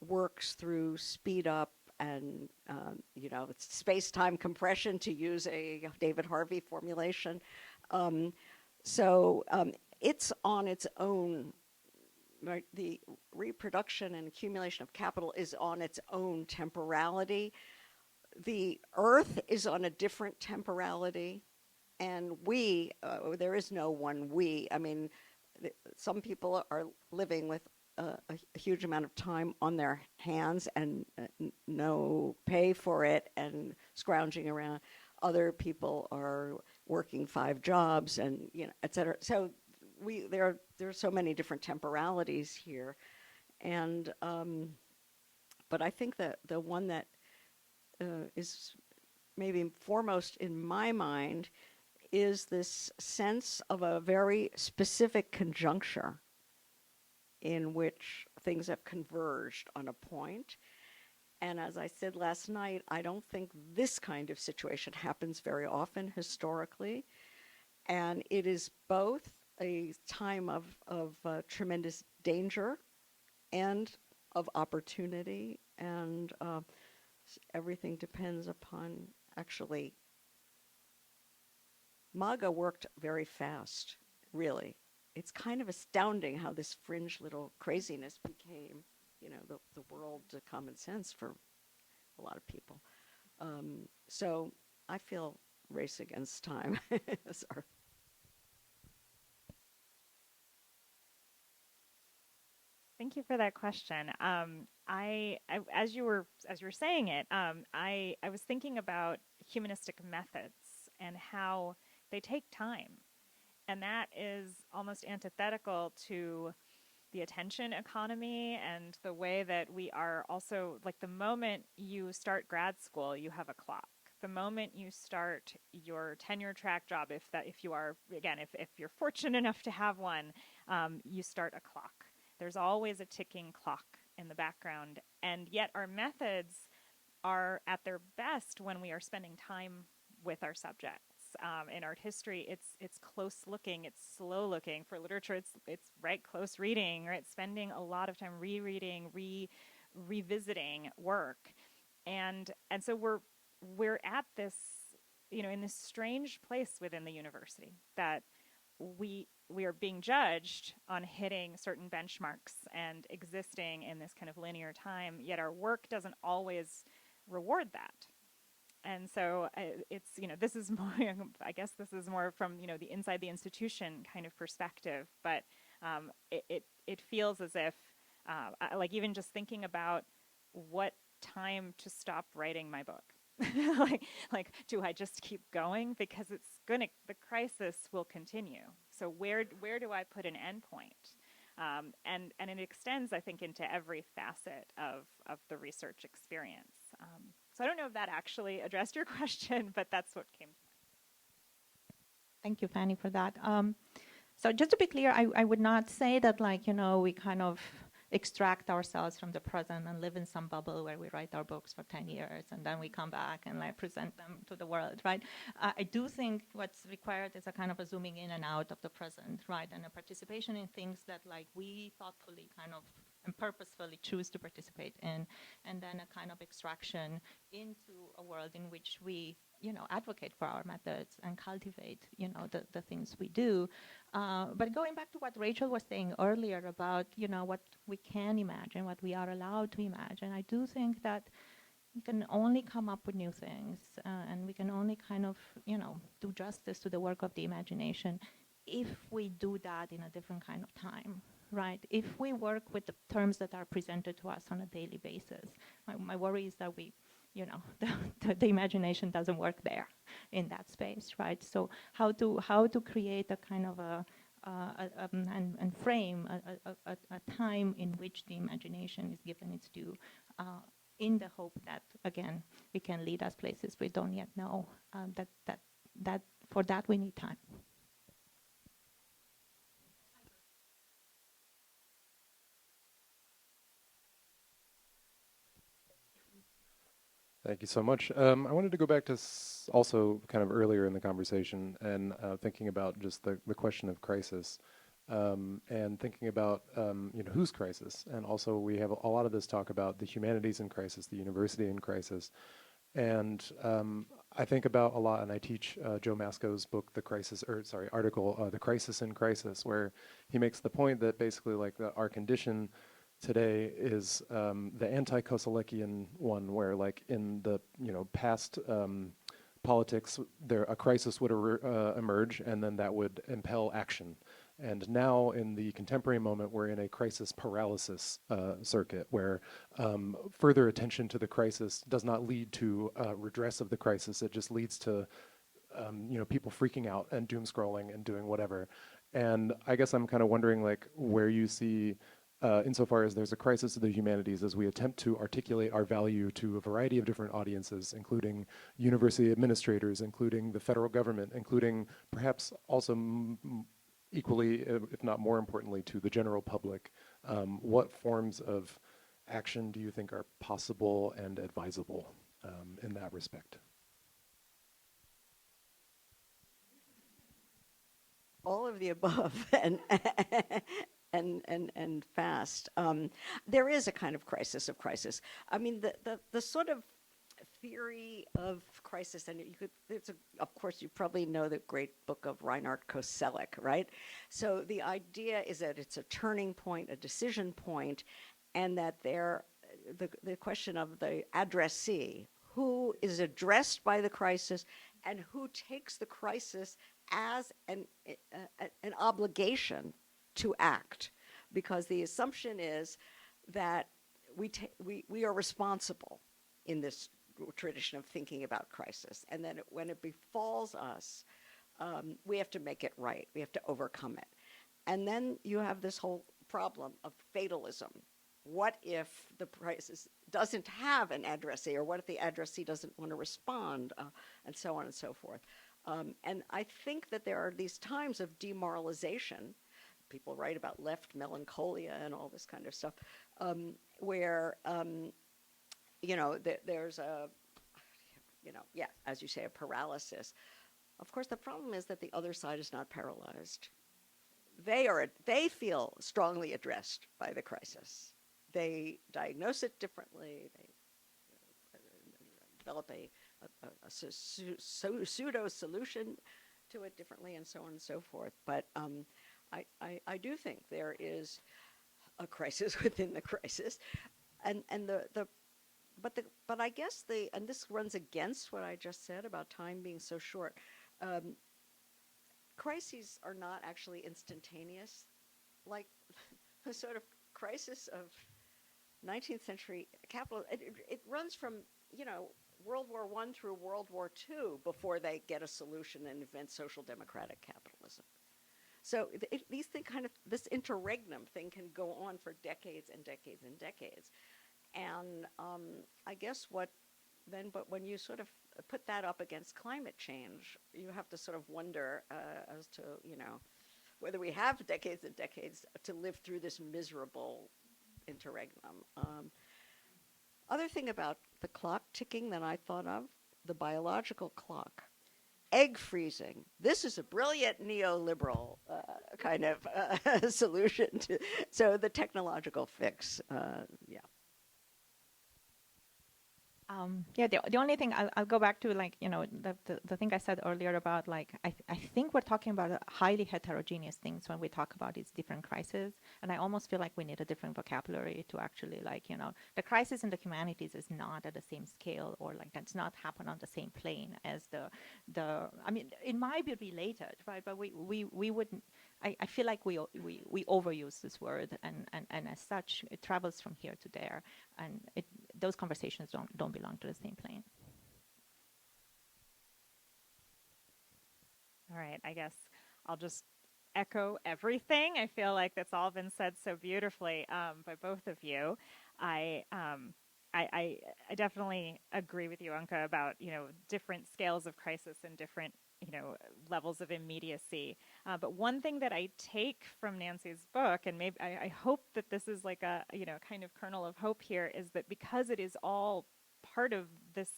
works through speed up and, it's space-time compression, to use a David Harvey formulation. It's on its own, right? The reproduction and accumulation of capital is on its own temporality. The Earth is on a different temporality, and there is no one we. I mean, some people are living with a huge amount of time on their hands and no pay for it and scrounging around. Other people are working 5 jobs and, et cetera. So there are so many different temporalities here. And, but I think that the one that is maybe foremost in my mind is this sense of a very specific conjuncture in which things have converged on a point. And as I said last night, I don't think this kind of situation happens very often historically. And it is both a time of tremendous danger and of opportunity. And everything depends upon, actually, MAGA worked very fast, really. It's kind of astounding how this fringe little craziness became, the world common sense for a lot of people. So I feel race against time. Sorry. Thank you for that question. I as you were saying it, I was thinking about humanistic methods and how they take time. And that is almost antithetical to the attention economy and the way that we are also, like, the moment you start grad school, you have a clock. The moment you start your tenure track job, if you're fortunate enough to have one, you start a clock. There's always a ticking clock in the background. And yet our methods are at their best when we are spending time with our subjects. In art history, it's close looking, it's slow looking. For literature, it's right close reading, right? Spending a lot of time rereading, revisiting work, and so we're at this, in this strange place within the university that we are being judged on hitting certain benchmarks and existing in this kind of linear time, yet our work doesn't always reward that. And so it's, this is more, I guess this is more from, the inside the institution kind of perspective, but it feels as if, like even just thinking about what time to stop writing my book. like, do I just keep going? Because the crisis will continue. So where do I put an endpoint? And it extends, I think, into every facet of the research experience. So I don't know if that actually addressed your question, but that's what came to mind. Thank you, Fanny, for that. So just to be clear, I would not say that, we kind of extract ourselves from the present and live in some bubble where we write our books for 10 years and then we come back and present them to the world, right? I do think what's required is a kind of a zooming in and out of the present, right? And a participation in things that we thoughtfully kind of and purposefully choose to participate in, and then a kind of extraction into a world in which we, advocate for our methods and cultivate, the things we do. But going back to what Rachel was saying earlier about, what we can imagine, what we are allowed to imagine, I do think that we can only come up with new things, and we can only kind of, do justice to the work of the imagination if we do that in a different kind of time. Right. If we work with the terms that are presented to us on a daily basis, my worry is that the imagination doesn't work there in that space, right? So how to create a kind of and frame a time in which the imagination is given its due, in the hope that again it can lead us places we don't yet know. That for that we need time. Thank you so much. I wanted to go back to also kind of earlier in the conversation and thinking about just the question of crisis, and thinking about whose crisis, and also we have a lot of this talk about the humanities in crisis, the university in crisis, and I think about a lot, and I teach Joe Masco's book, article, The Crisis in Crisis, where he makes the point that basically our condition today is the anti-Koselekian one, where in the past politics, a crisis would emerge, and then that would impel action. And now in the contemporary moment, we're in a crisis paralysis circuit, where further attention to the crisis does not lead to redress of the crisis. It just leads to people freaking out and doom scrolling and doing whatever. And I guess I'm kind of wondering where you see, insofar as there's a crisis of the humanities, as we attempt to articulate our value to a variety of different audiences, including university administrators, including the federal government, including perhaps also equally, if not more importantly, to the general public. What forms of action do you think are possible and advisable in that respect? All of the above, and fast. There is a kind of crisis of crisis. I mean, the sort of theory of crisis, and of course, you probably know the great book of Reinhard Koselleck, right? So the idea is that it's a turning point, a decision point, and that the question of the addressee, who is addressed by the crisis, and who takes the crisis as an obligation to act, because the assumption is that we are responsible in this tradition of thinking about crisis, and then when it befalls us, we have to make it right. We have to overcome it. And then you have this whole problem of fatalism. What if the crisis doesn't have an addressee, or what if the addressee doesn't want to respond, and so on and so forth. And I think that there are these times of demoralization. People write about left melancholia and all this kind of stuff, where there's a, yeah, as you say, a paralysis. Of course, the problem is that the other side is not paralyzed. They feel strongly addressed by the crisis. They diagnose it differently. They develop a pseudo solution to it differently, and so on and so forth. But I do think there is a crisis within the crisis, and but I guess and this runs against what I just said about time being so short. Crises are not actually instantaneous, like the sort of crisis of 19th century capitalism. It runs from World War I through World War II before they get a solution and invent social democratic capitalism. So this interregnum thing can go on for decades and decades and decades. And I guess but when you sort of put that up against climate change, you have to sort of wonder as to, whether we have decades and decades to live through this miserable interregnum. Other thing about the clock ticking that I thought of, the biological clock. Egg freezing. This is a brilliant neoliberal kind of solution so the technological fix, yeah. The only thing I'll go back to, the thing I said earlier about, I think we're talking about highly heterogeneous things when we talk about these different crises, and I almost feel like we need a different vocabulary to actually, the crisis in the humanities is not at the same scale, or that's not happen on the same plane as I mean, it might be related, right? But we wouldn't. I feel like we overuse this word, and as such, it travels from here to there, and those conversations don't belong to the same plane. All right, I guess I'll just echo everything. I feel like that's all been said so beautifully by both of you. I definitely agree with you, Anca, about different scales of crisis and different levels of immediacy. But one thing that I take from Nancy's book, and maybe I hope that this is like a kind of kernel of hope here, is that because it is all part of this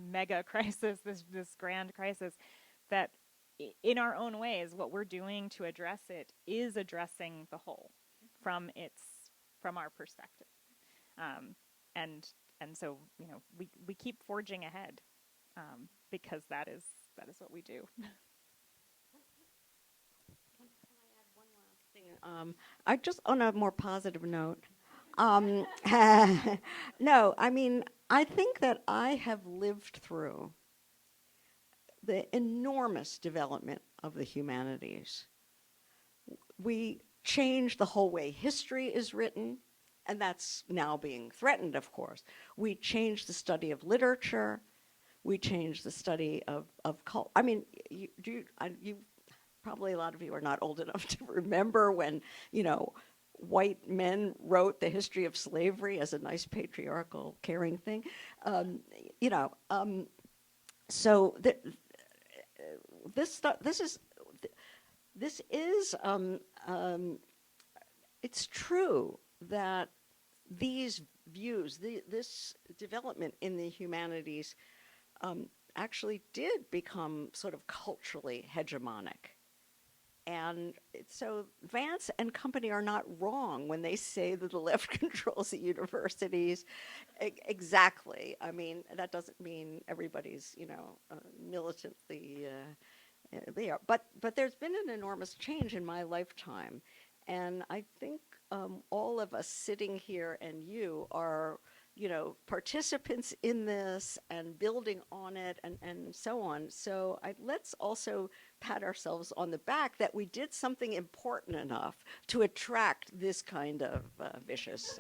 mega crisis, this grand crisis, that in our own ways, what we're doing to address it is addressing the whole from our perspective, and so we keep forging ahead because that is what we do. Can I add one last thing? I just, on a more positive note, no, I mean, I think that I have lived through the enormous development of the humanities. We changed the whole way history is written, and that's now being threatened, of course. We changed the study of literature. We changed the study of culture. I mean, you probably a lot of you are not old enough to remember when, white men wrote the history of slavery as a nice patriarchal caring thing. So it's true that these views, this development in the humanities actually did become sort of culturally hegemonic. And so Vance and company are not wrong when they say that the left controls the universities. Exactly. I mean, that doesn't mean everybody's, militantly there. But there's been an enormous change in my lifetime. And I think all of us sitting here and you are, participants in this and building on it and so on. So let's also pat ourselves on the back that we did something important enough to attract this kind of vicious.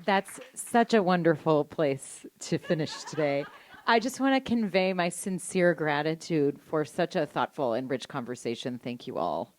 That's such a wonderful place to finish today. I just want to convey my sincere gratitude for such a thoughtful and rich conversation. Thank you all.